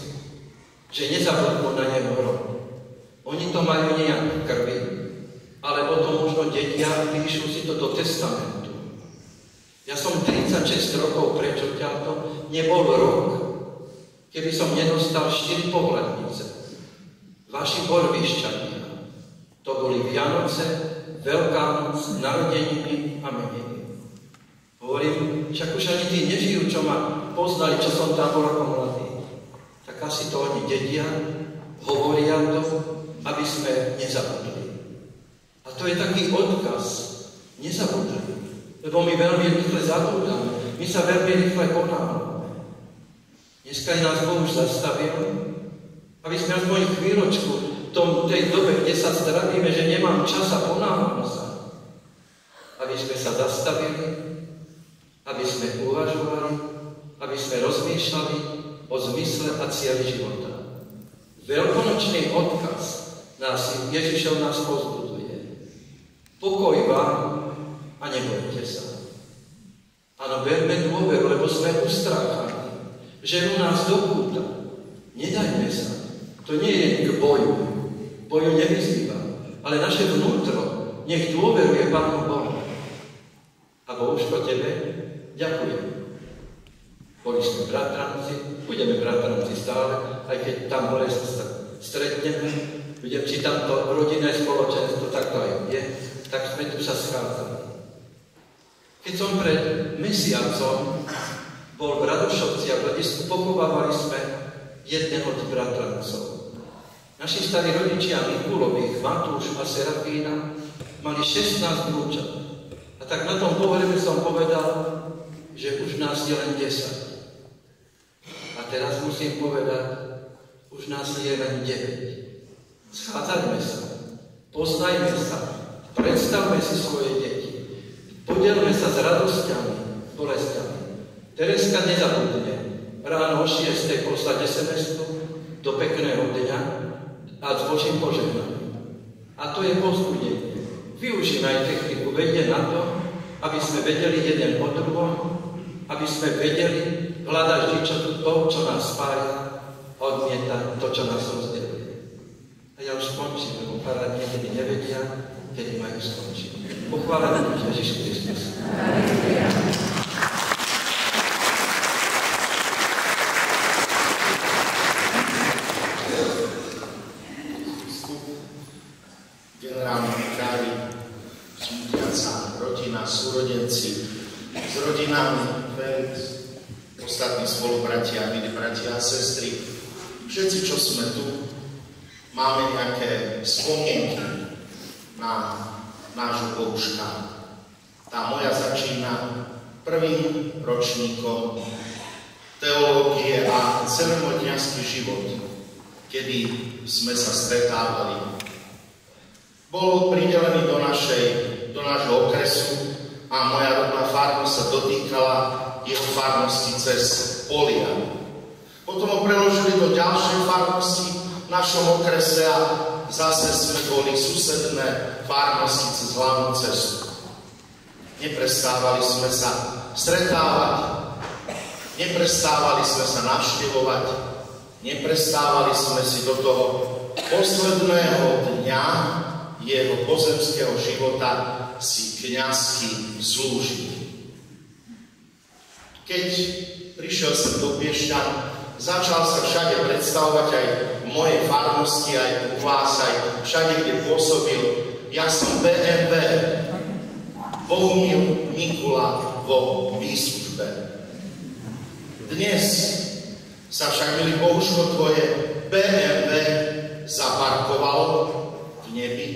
Že nezabudnú na jeho hrob. Oni to majú nejak v krvi, ale potom možno detia píšu si to do testamentu. Ja som 36 rokov preč odtiaľto, nebol rok, keby som nedostal 4 pohľadnice. Vaši Orvišťania. To boli Vianoce, Veľká noc, narodeniny a meniny. Hovorím, však už ani tí nežijú, čo ma poznali, čo som tam bol ako mladý. Tak asi to oni dedia, hovoria to, aby sme nezabudli. A to je taký odkaz, nezabudli. Lebo my veľmi rýchle zabúdame, my sa veľmi rýchle ponáhľame. Dneska je nás Boh už zastavil, aby sme aspoň chvíľočku v tej dobe, kde sa zdravíme, že nemám čas a ponáhľam sa, aby sme sa zastavili, aby sme uvažovali, aby sme rozmýšľali o zmysle a cieli života. Veľkonočný odkaz Ježišov nás povzbudzuje. Pokoj vám a nebojte sa. Áno, verme dôveru, lebo sme ustráchaní. Ženú nás do kúta. Nedajme sa. To nie je k boju. Boju nevyzývam. Ale naše vnútro nech dôveruje Pánu Bohu. A Bohuško, tebe ďakujem. Boli sme sme bratranci, budeme bratranci stále, aj keď tam hore sa stretneme, budem, či tamto rodinné spoločenstvo, tak to aj je, tak sme tu sa schádzali. Keď som pred mesiacom bol v Radošovci a v Hľadisku, pochovávali sme jedného z bratrancov. Naši starí rodičia Mikulovi, Matúš a Serafína, mali 16 vnúčat. A tak na tom pohrebe som povedal, že už nás je len 10. A teraz musím povedať, už nás je len 9. Schádzajme sa, poznajme sa, predstavme si svoje deti, podielme sa s radosťami, bolestiami. Tereska nezabudne ráno o 6. poslať SMS-ku do pekného dňa a s Božím požehnaním. A to je povzbudenie. Využívaj techniku vedie na to, aby sme vedeli jeden o druhom, aby sme vedeli hľadať to, čo nás spája, odmietať to, čo nás rozdeluje. A ja už skončím, lebo pár niekedy nevedia, kedy majú skončiť. Pochválený buď Ježiš Kristus. Generálni vikári, súdiaca, rodina, súrodenci, s rodinami, Felix, ostatní spolubratia, milí bratia a sestry, všetci, čo sme tu, máme nejaké spomienky na nášho Bohuška. Tá moja začína prvým ročníkom teológie a ceremoniársky život, kedy sme sa stretávali. Bol pridelený do nášho okresu a moja rodná farnosť sa dotýkala jeho farnosti cez polia. Potom ho preložili do ďalšej farnosti v našom okrese a zase sme boli susedné farnosti cez hlavnú cestu. Neprestávali sme sa stretávať, neprestávali sme sa navštevovať, neprestávali sme si do toho posledného dňa jeho pozemského života si kňazsky slúžiť. Keď prišiel som do Piešťan, začal sa všade predstavovať aj v mojej farnosti, aj u vás, aj všade, kde pôsobil. Ja som BMV, Bohumil Mikula vo výslužbe. Dnes sa však, milý Bohuško, tvoje BMW zaparkovalo v nebi.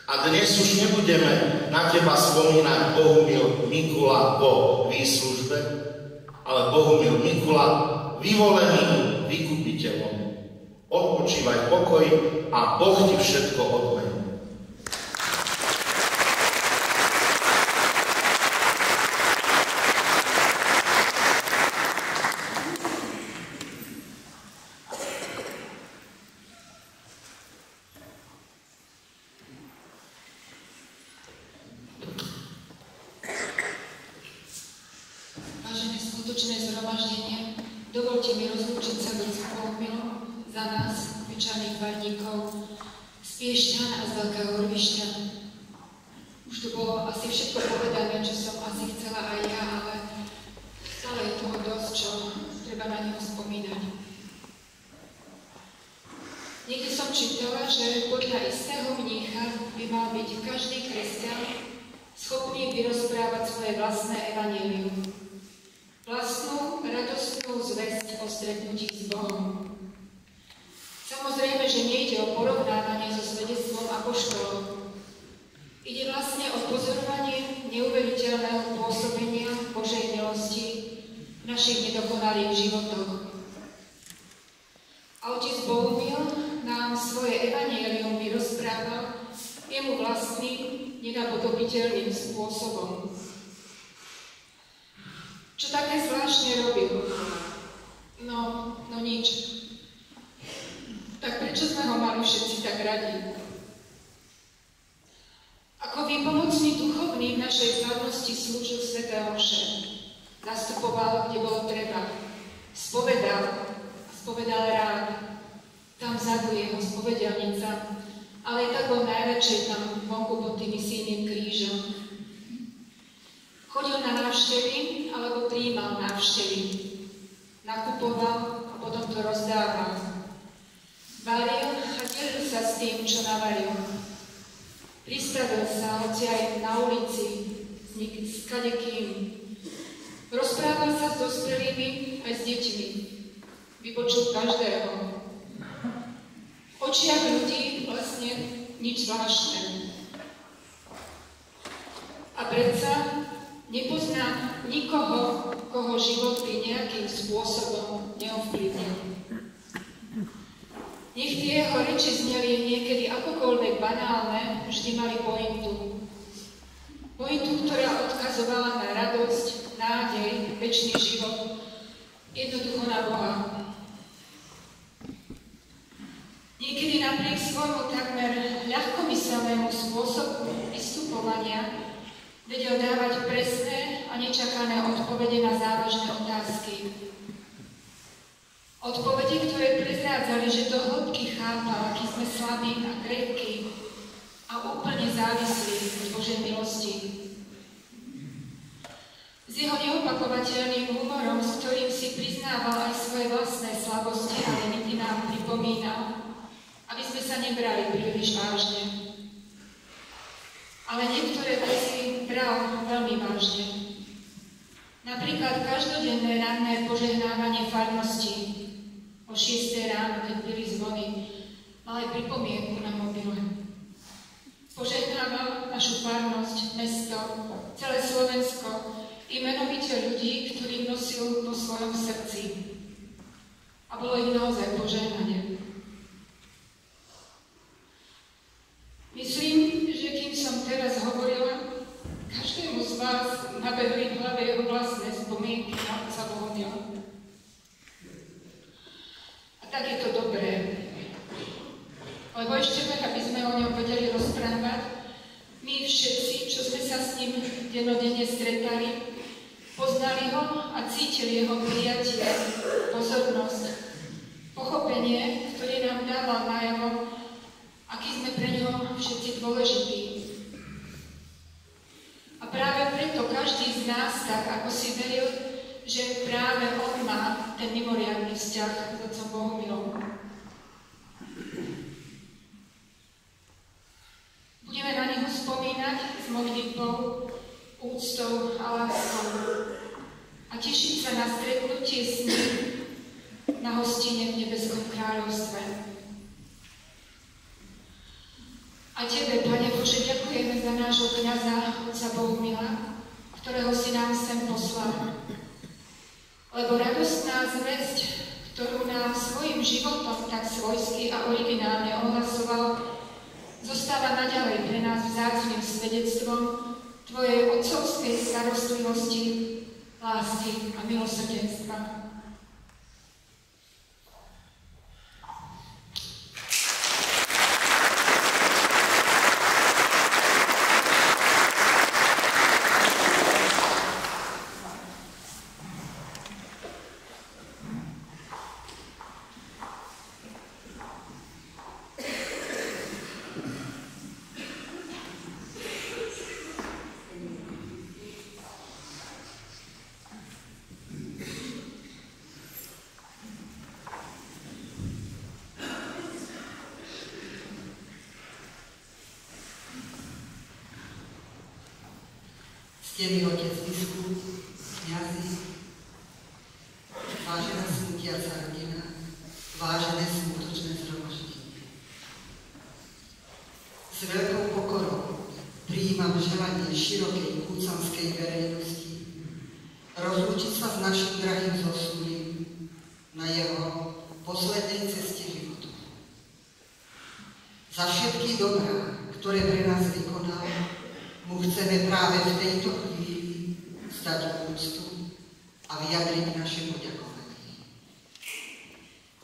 A dnes už nebudeme na teba spomínať Bohumil Mikula vo výslužbe, ale Bohumil Mikula vyvoleným vykupiteľom. Odpočívaj v pokoji a Boh ti všetko odmení. Dovolte mi rozlúčiť sa s Bohumilom za nás, obyčajných varníkov z Piešťan a z Veľkého Hrbišťa. Už tu bolo asi všetko povedané, čo som asi chcela aj ja, ale stále je toho dosť, čo treba na neho spomínať. Niekde som čítala, že podľa istého mnícha by mal byť každý kresťan schopný vyrozprávať svoje vlastné evanjelium. Vlastnú radostnú zvesť o stretnutí s Bohom. Samozrejme, že nejde o porovnávanie so svedectvom apoštolov. Ide vlastne o pozorovanie neuveriteľného pôsobenia Božej milosti v našich nedokonalých životoch. A otec Bohumil nám svoje evanjelium vyrozprával jemu vlastným, nenapodobiteľným spôsobom. Čo také zvláštne robil? No nič. Tak prečo sme ho mali všetci tak radi? Ako výpomocný duchovný v našej farnosti slúžil sväté omše. Nastupoval, kde bolo treba. Spovedal rád. Tam vzadu jeho spovedelnica, ale tak bol najradšej tam vonku pod tým misijným krížom. Chodil na návštevy, alebo prijímal návštevy. nakupoval a potom to rozdával. Varil a delil sa s tým, čo navaril. Pristavil sa, hoci aj na ulici, s kadekým. Rozprával sa s dospelými aj s deťmi. Vypočul každého. V očiach ľudí vlastne nič zvláštne. A predsa nepozná nikoho, koho život by nejakým spôsobom neovplyvnil. Nech tie jeho reči zneli niekedy akokoľvek banálne, vždy mali pointu. Pointu, ktorá odkazovala na radosť, nádej, večný život, jednoducho na Boha. Niekedy napriek svojmu takmer ľahkomyselnému spôsobu vystupovania vedel dávať presné a nečakané odpovede na závažné otázky. Odpovede, ktoré prezrádzali, že do hĺbky chápal, aký sme slabí a krehkí a úplne závislí od Božej milosti. S jeho neopakovateľným humorom, s ktorým si priznával aj svoje vlastné slabosti a limity, nám pripomínal, aby sme sa nebrali príliš vážne. Ale niektoré veci bral veľmi vážne. Napríklad každodenné ranné požehnávanie farnosti. O 6 ráno, keď byli zvony, mal aj pripomienku na mobile. Požehnával našu farnosť, mesto, celé Slovensko i menovite ľudí, ktorých nosil vo svojom srdci. A bolo ich naozaj požehnanie. Myslím, že kým som teraz hovorila, každému z vás nabehli v hlave jeho vlastné spomienky na otca Bohumila. A tak je to dobré. Lebo ešte len, aby sme o ňom vedeli rozprávať, my všetci, čo sme sa s ním dennodenne stretali, poznali ho a cítili jeho prijatie, pozornosť, pochopenie, ktoré nám dával najavo, aký sme pre ňoho všetci dôležití. A práve preto každý z nás, tak ako si veril, že práve on má ten mimoriadny vzťah s otcom Bohumilom. Budeme na neho spomínať s modlitbou, úctou a láskou a tešiť sa na stretnutie s ním na hostine v Nebeskom kráľovstve. A Tebe, Pane Bože, ďakujeme za nášho kňaza, otca Bohumila, ktorého si nám sem poslal. Lebo radostná zvesť, ktorú nám svojim životom tak svojsky a originálne ohlasoval, zostáva naďalej pre nás vzácnym svedectvom Tvojej otcovskej starostlivosti, lásky a milosrdenstva. Ctený otec biskup, kňazi, vážená smutiaca rodina, vážené smutočné zhromaždenie. S veľkou pokorou prijímam želanie širokej kúcanskej verejnosti rozlúčiť sa s našim drahým zosnulým na jeho poslednej ceste života. Za všetky dobrá, ktoré pre nás vykonal, mu chceme práve v tejto chvíli zdať úctu a vyjadriť naše poďakovanie.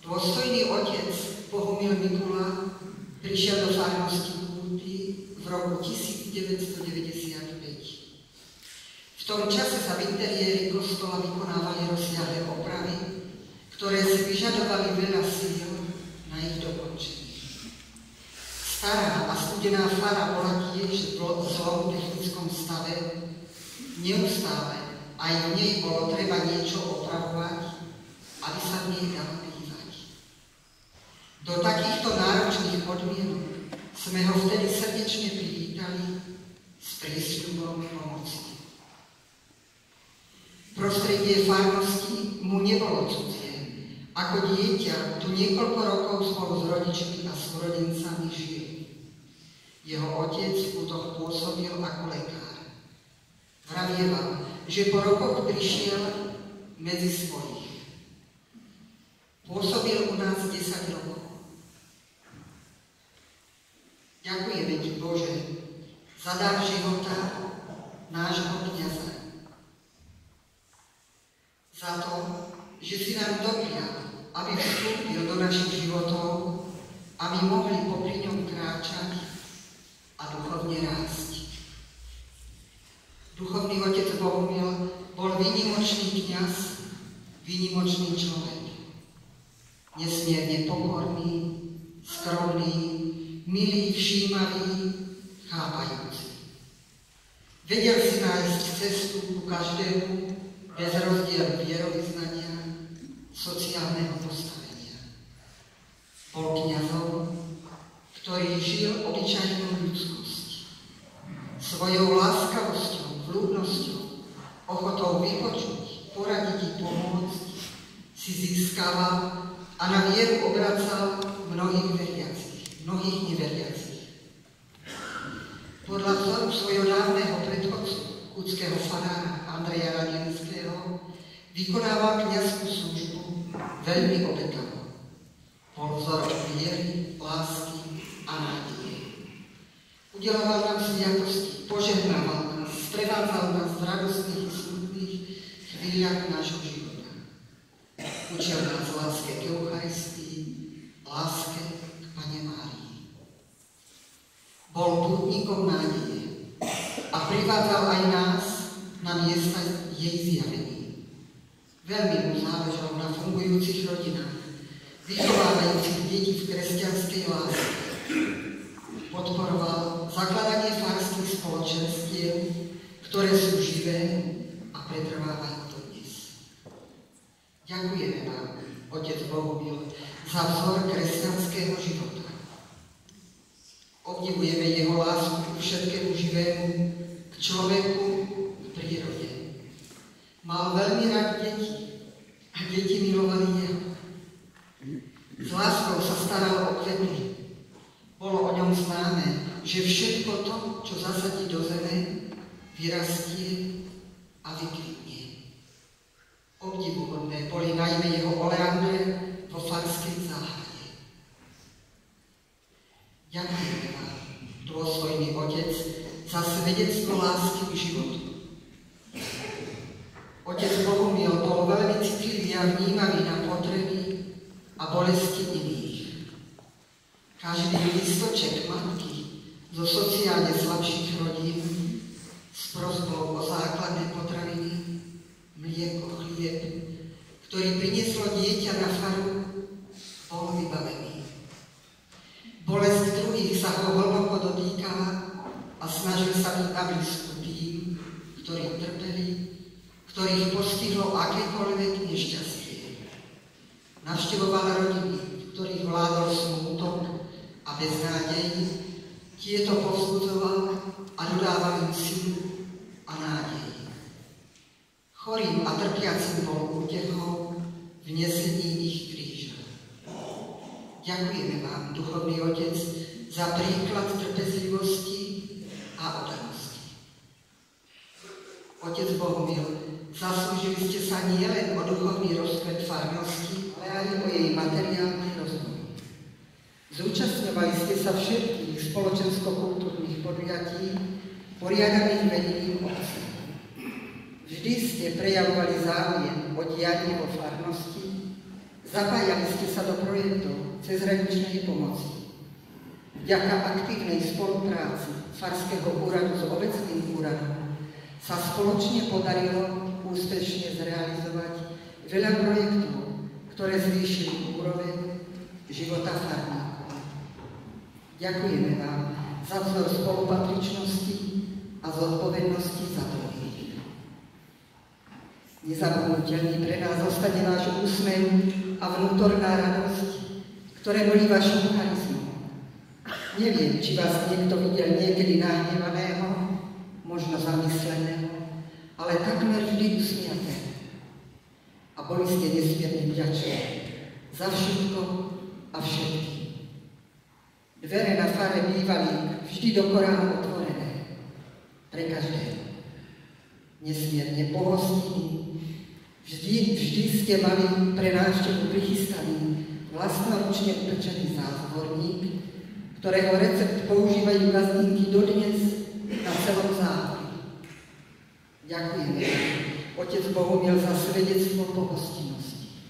Dôstojný otec Bohumil Mikula prišiel do farnosti Kúty v roku 1995. V tom čase sa v interiéri kostola vykonávali rozsiahle opravy, ktoré si vyžadovali veľa síl na ich dokončenie. Stará a studená fara bola tiež v zlom technickom stave. Neustále aj v nej bolo treba niečo opravovať a aby sa v nej dalo bývať. Do takýchto náročných podmienok sme ho vtedy srdečne privítali s prísľubom pomoci. Prostredie farnosti mu nebolo cudzie. Ako dieťa tu niekoľko rokov spolu s rodičmi a súrodencami žil. Jeho otec v Putoch pôsobil ako lekár. Vravieval, že po rokoch prišiel medzi svojich. Pôsobil u nás 10 rokov. Ďakujeme ti, Bože, za dar života nášho kňaza. Za to, že si nám doprial, aby vstúpil do našich životov, aby mohli popri ňom kráčať a duchovne rásť. Duchovný otec Bohumil bol výnimočný kňaz, výnimočný človek. Nesmierne pokorný, skromný, milý, všímavý, chápajúci. Vedel si nájsť cestu ku každému bez rozdielu vierovyznania, sociálneho postavenia. Bol kňazom, ktorý žil obyčajnú ľudskosť. Svojou láskavosťou, vľúdnosťou, ochotou vypočuť, poradiť i pomôcť si získaval a na vieru obracal mnohých veriacich, mnohých neveriacich. Podľa vzoru svojho dávneho predchodcu, kútskeho farára Andreja Radienského, vykonával kňazskú službu veľmi obetavo. Bol vzorom viery, lásky a nádeje. Udeloval nám sviatosti, požehnával nás, sprevádzal nás v radostných i smutných chvíľach nášho života. Učil nás láske k Eucharistii, láske k Panne Márii. Bol pútnikom nádeje a privádzal aj nás na miesta jej zjavení. Veľmi mu záležalo na fungujúcich rodinách, vychovávajúcich deti v kresťanskej láske. Podporoval zakladanie farských spoločenstiev, ktoré sú živé a pretrvávajú dodnes. Ďakujeme vám, otec Bohumil, za vzor kresťanského života. Obdivujeme jeho lásku k všetkému živému, k človeku, k prírode. Mal veľmi rád deti a deti milovali jeho. S láskou sa staral o kvety. Bolo o ňom známe, že všetko to, čo zasadí do zeme, vyrastie a vykvitne. Obdivuhodné boli najmä jeho oleandre vo farskej záhrade. Ďakujeme vám, dôstojný otec, za svedectvo lásky k životu. Otec Bohumil bol veľmi citlivý a vnímavý na potreby a bolesti iných. Každý listoček matky zo sociálne slabších rodín s prosbou o základné potraviny, mlieko, chlieb, ktorý prinieslo dieťa na faru, bol vybavený. Bolesť druhých sa ho hlboko dotýkala a snažil sa byť na blízku tým, ktorí trpeli, ktorých postihlo akékoľvek nešťastie. Navštevoval rodiny, v ktorých vládol smútok a beznádej, tieto povzbudzoval a dodával im silu a nádej. Chorým a trpiacim bol útechou v nesení ich kríža. Ďakujeme vám, duchovný otec, za príklad trpezlivosti a oddanosti. Otec Bohumil, zaslúžili ste sa nielen o duchovný rozkvet farnosti, ale aj o jej materiálny rozvoj. Zúčastňovali ste sa všetkých spoločensko-kultúrnych podujatí, poriadaných vedením obce. Vždy ste prejavovali záujem o dianie vo farnosti, zapájali ste sa do projektov cezhraničnej pomoci. Vďaka aktívnej spolupráci Farského úradu s obecným úradom sa spoločne podarilo úspešne zrealizovať veľa projektov, ktoré zvýšili úroveň života farníkov. Ďakujeme vám za vzor spolupatričnosti a zodpovednosti za druhých. Nezabudnutelný pre nás zostane náš úsmev a vnútorná radosť, ktoré boli vašou charizmou. Neviem, či vás niekto videl niekedy nahnevaného, možno zamysleného, ale takmer vždy usmiatého. A boli ste nesmierne vďační za všetko a všetkým. Dvere na fare bývali vždy do Koránu otvorené pre každého. Nesmierne pohostinní, vždy ste mali pre návštevu prichystaný vlastnoručne upečený zázvorník, ktorého recept používajú gazdinky dodnes na celom západe. Ďakujeme, otec Bohumil, za svedectvo pohostinnosti.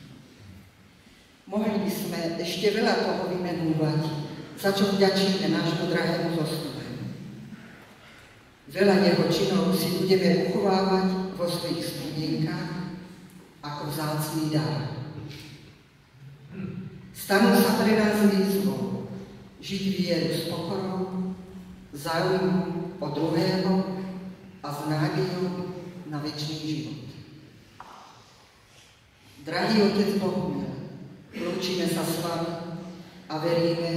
Mohli by sme ešte veľa toho vymenúvať, za čo vďačíme nášmu drahému zosnulemu. Veľa jeho činov si budeme uchovávať vo svojich spomienkách ako vzácny dar. Stanú sa pre nás výzvou žiť vieru s pokorou, záujmu o druhého a s nádejou na večný život. Drahý otec Bohumil, lúčime sa s vami a veríme,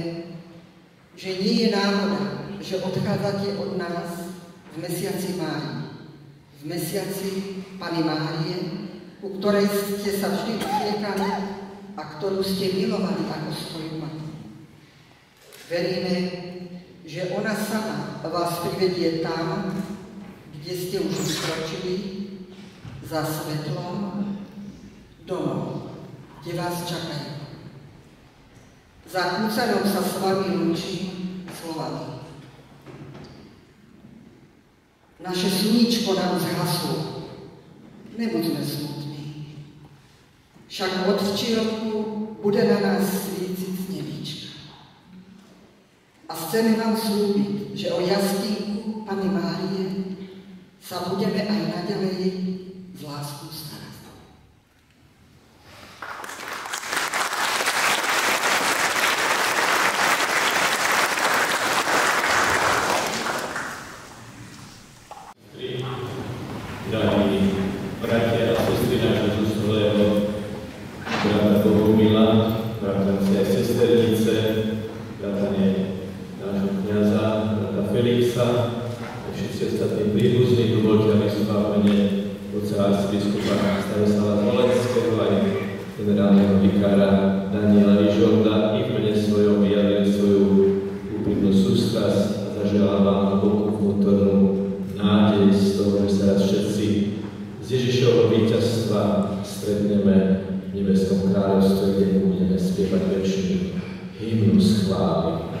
že nie je náhoda, že odchádzate od nás v mesiaci máji, v mesiaci Panny Márie, ku ktorej ste sa vždy utiekali a ktorú ste milovali ako svoju matku. Veríme, že ona sama vás privedie tam, kde ste už vykročili, za svetlom, domov, kde vás čakajú. Za kúcanom sa s vami lúčim slovami. Naše sluníčko nám zhaslo, nebuďme smutní. Však od včírku bude na nás svítiť nebíčka. A chceme vám slúbiť, že o jaskynku Panny Márie sa budeme aj naďalej s láskou starať. Drahí bratia a sestry nášho zosnulého brata Bohumila, bratranci a sesternice, bratane nášho kňaza, brata Felixa a všetci ostatní príbuzní, dovoľte, aby som vám v mene otca arcibiskupa Stanislava Zvolenského aj generálneho vikára Daniela Rižolda i v mene svojom vyjadril svoju úprimnú sústrasť a zaželám vám hlbokú vnútornú nádej z toho, že sa raz všetci z Ježišovho víťazstva stretneme v nebeskom kráľovstve, kde budeme spievať večný hymnus chvály.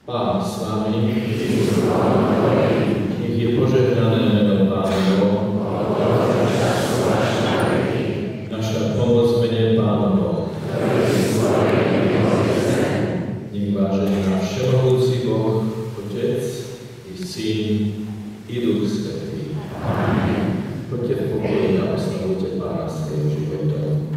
Pán s vami, nech je požehnané meno Pánovo, naša pomoc v mene Pánovo. Nech vážený náš všemohúci Boh, Otec i Syn i Duch Svätý. Poďte v pokoji a oslavujte Pána svojim životom.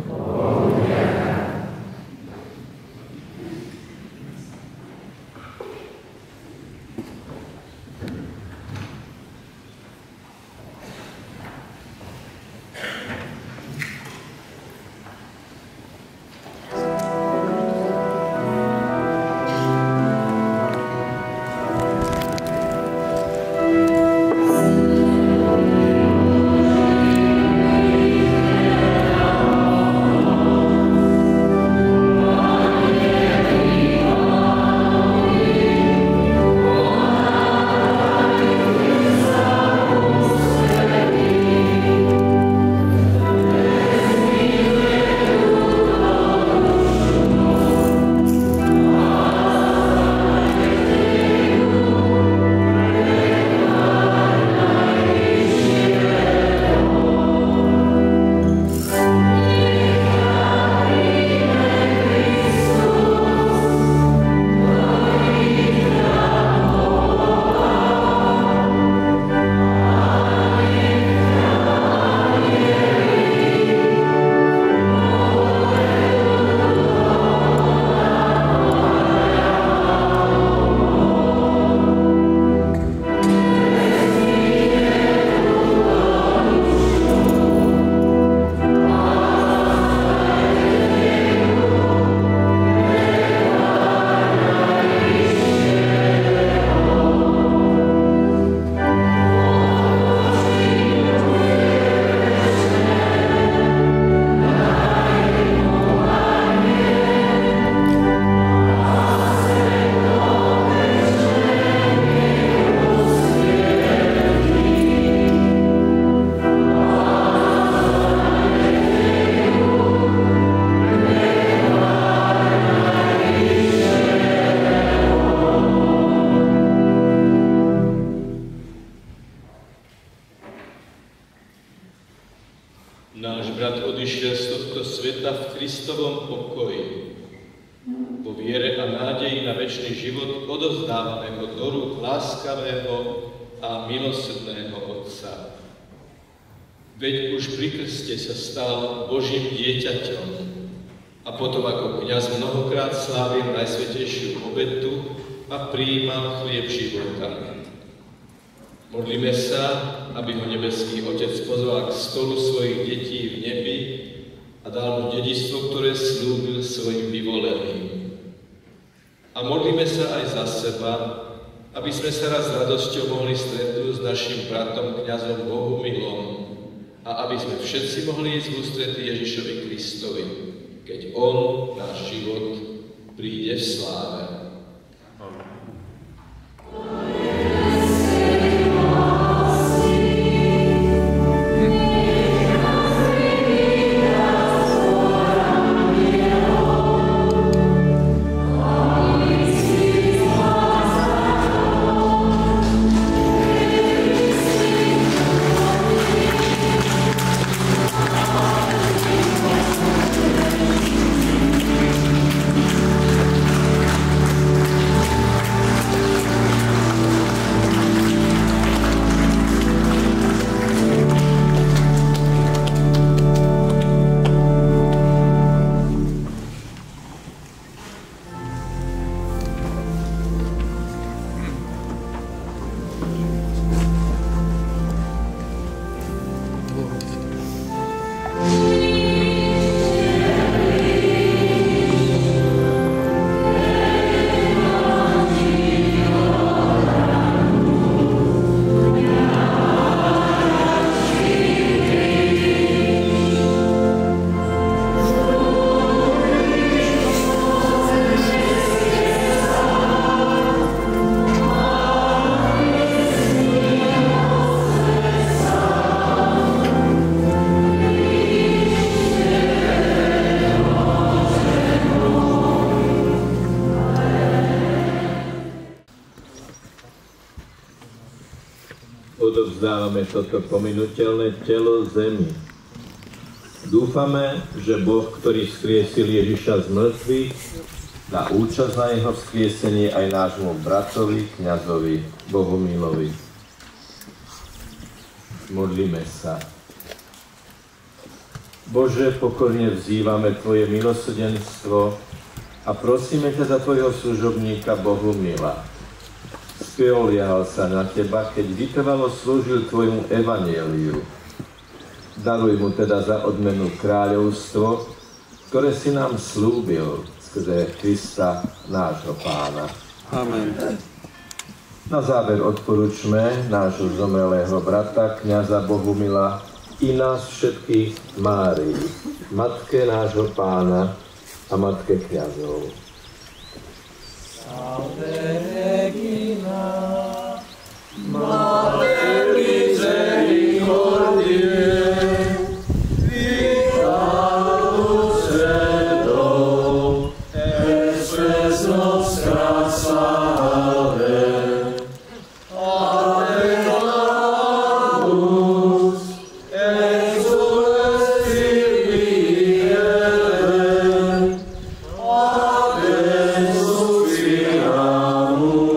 odišiel z tohto sveta v Kristovom pokoji. Vo viere a nádeji na večný život odovzdávame ho do rúk láskavého a milosrdného Otca. Veď už pri krste sa stal Božím dieťaťom a potom ako kňaz mnohokrát slávil najsvätejšiu obetu a prijímal chlieb života. Modlíme sa, aby ho nebeský Otec pozval k stolu svojich detí v nebi a dal mu dedičstvo, ktoré slúbil svojim vyvoleným. A modlíme sa aj za seba, aby sme sa raz s radosťou mohli stretnúť s našim bratom kňazom Bohumilom a aby sme všetci mohli ísť v ústretí Ježišovi Kristovi, keď on, náš život, príde v sláve. Odovzdávame toto pominuteľné telo zemi. Dúfame, že Boh, ktorý vzkriesil Ježiša z mŕtvych, dá účasť na jeho vzkriesení aj nášmu bratovi, kňazovi Bohumilovi. Modlíme sa. Bože, pokorne vzývame Tvoje milosrdenstvo a prosíme ťa za Tvojho služobníka Bohumila. Spoliehal sa na Teba, keď vytrvalo slúžil Tvojmu evanjeliu. Daruj mu teda za odmenu kráľovstvo, ktoré si nám slúbil skrze Krista, nášho Pána. Amen. Na záver odporúčme nášho zomrelého brata, kňaza Bohumila, i nás všetkých Márii, matke nášho Pána a matke kňazov. Ave Regina, Mater misericordiae, vita dulcedo, espes nostra salve. Adeus, exules Filii Eden, Ave suspiramus.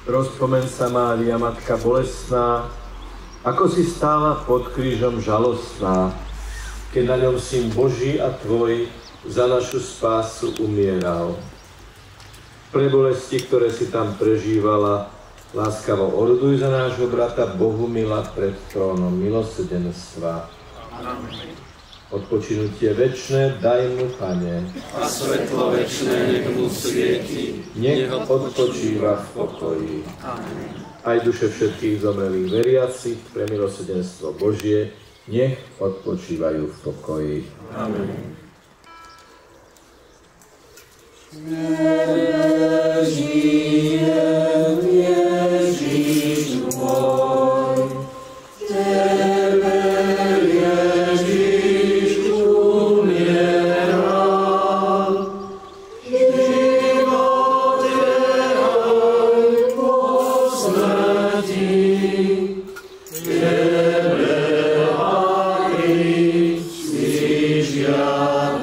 Rozpomeň sa, Mária, Matka bolestná, ako si stála pod krížom žalostná, keď na ňom Syn Boží a Tvoj za našu spásu umieral. Pre bolesti, ktoré si tam prežívala, láskavo oroduj za nášho brata Bohumila pred trónom milosrdenstva. Amen. Odpočinutie večné daj mu, Pane. A svetlo večné nech mu svieti. Nech odpočíva v pokoji. Amen. Aj duše všetkých zomrelých veriacich pre milosrdenstvo Božie nech odpočívajú v pokoji. Amen. Ježiš môj, Tebe Ježiš umieral, život aj po smrti, Tebe aj si žiadam.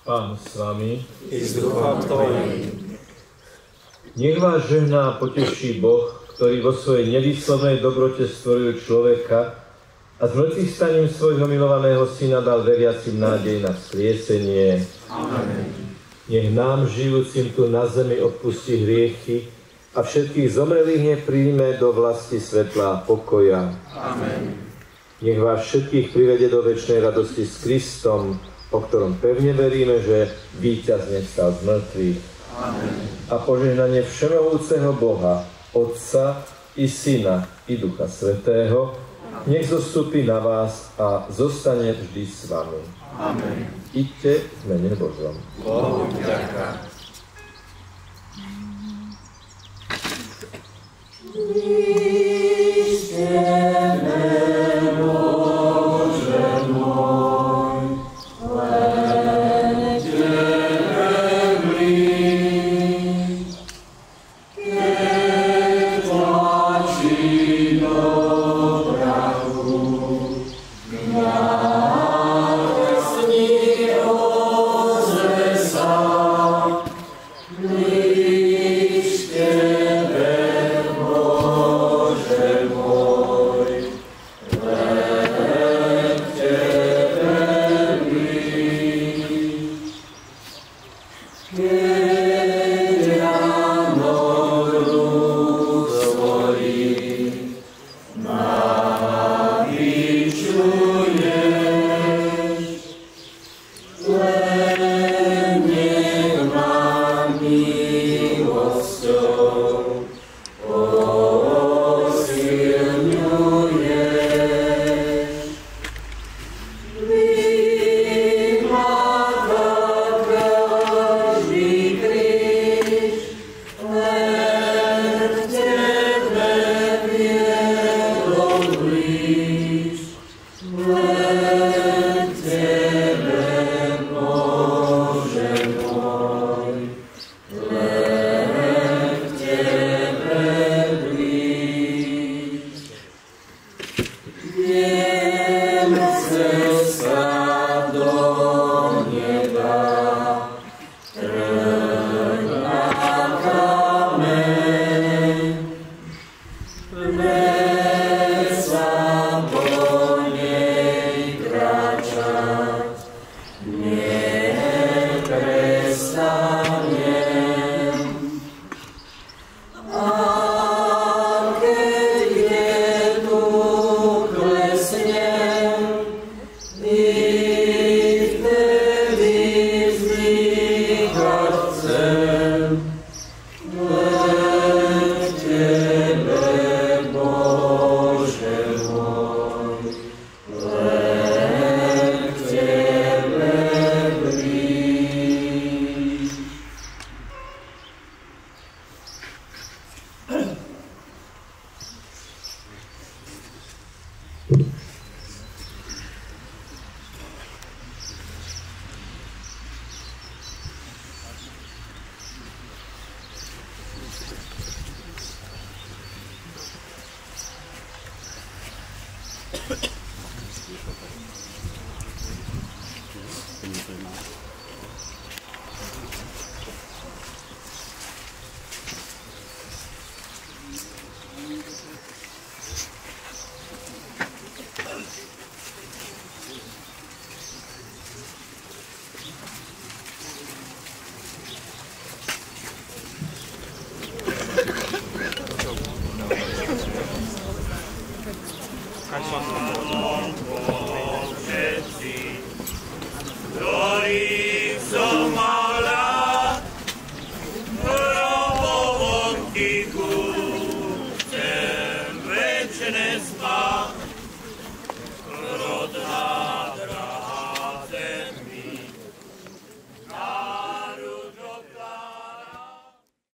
Pán s vami. I s duchom tvojím. Nech vás žehná a poteší Boh, ktorý vo svojej nevýslovnej dobrote stvoril človeka a s mŕtvych staním svojho milovaného syna dal veriacim nádej na vzkriesenie. Amen. Nech nám, žijúcim tu na zemi, odpustí hriechy a všetkých zomrelých nech príjme do vlasti svetla a pokoja. Amen. Nech vás všetkých privedie do večnej radosti s Kristom, o ktorom pevne veríme, že víťazne vstal z mŕtvych. Amen. A požehnanie všemohúceho Boha, Otca i Syna, i Ducha Svätého, nech zostupí na vás a zostane vždy s vami. Amen. Iďte v mene Božom. Bohu vďaka. Iku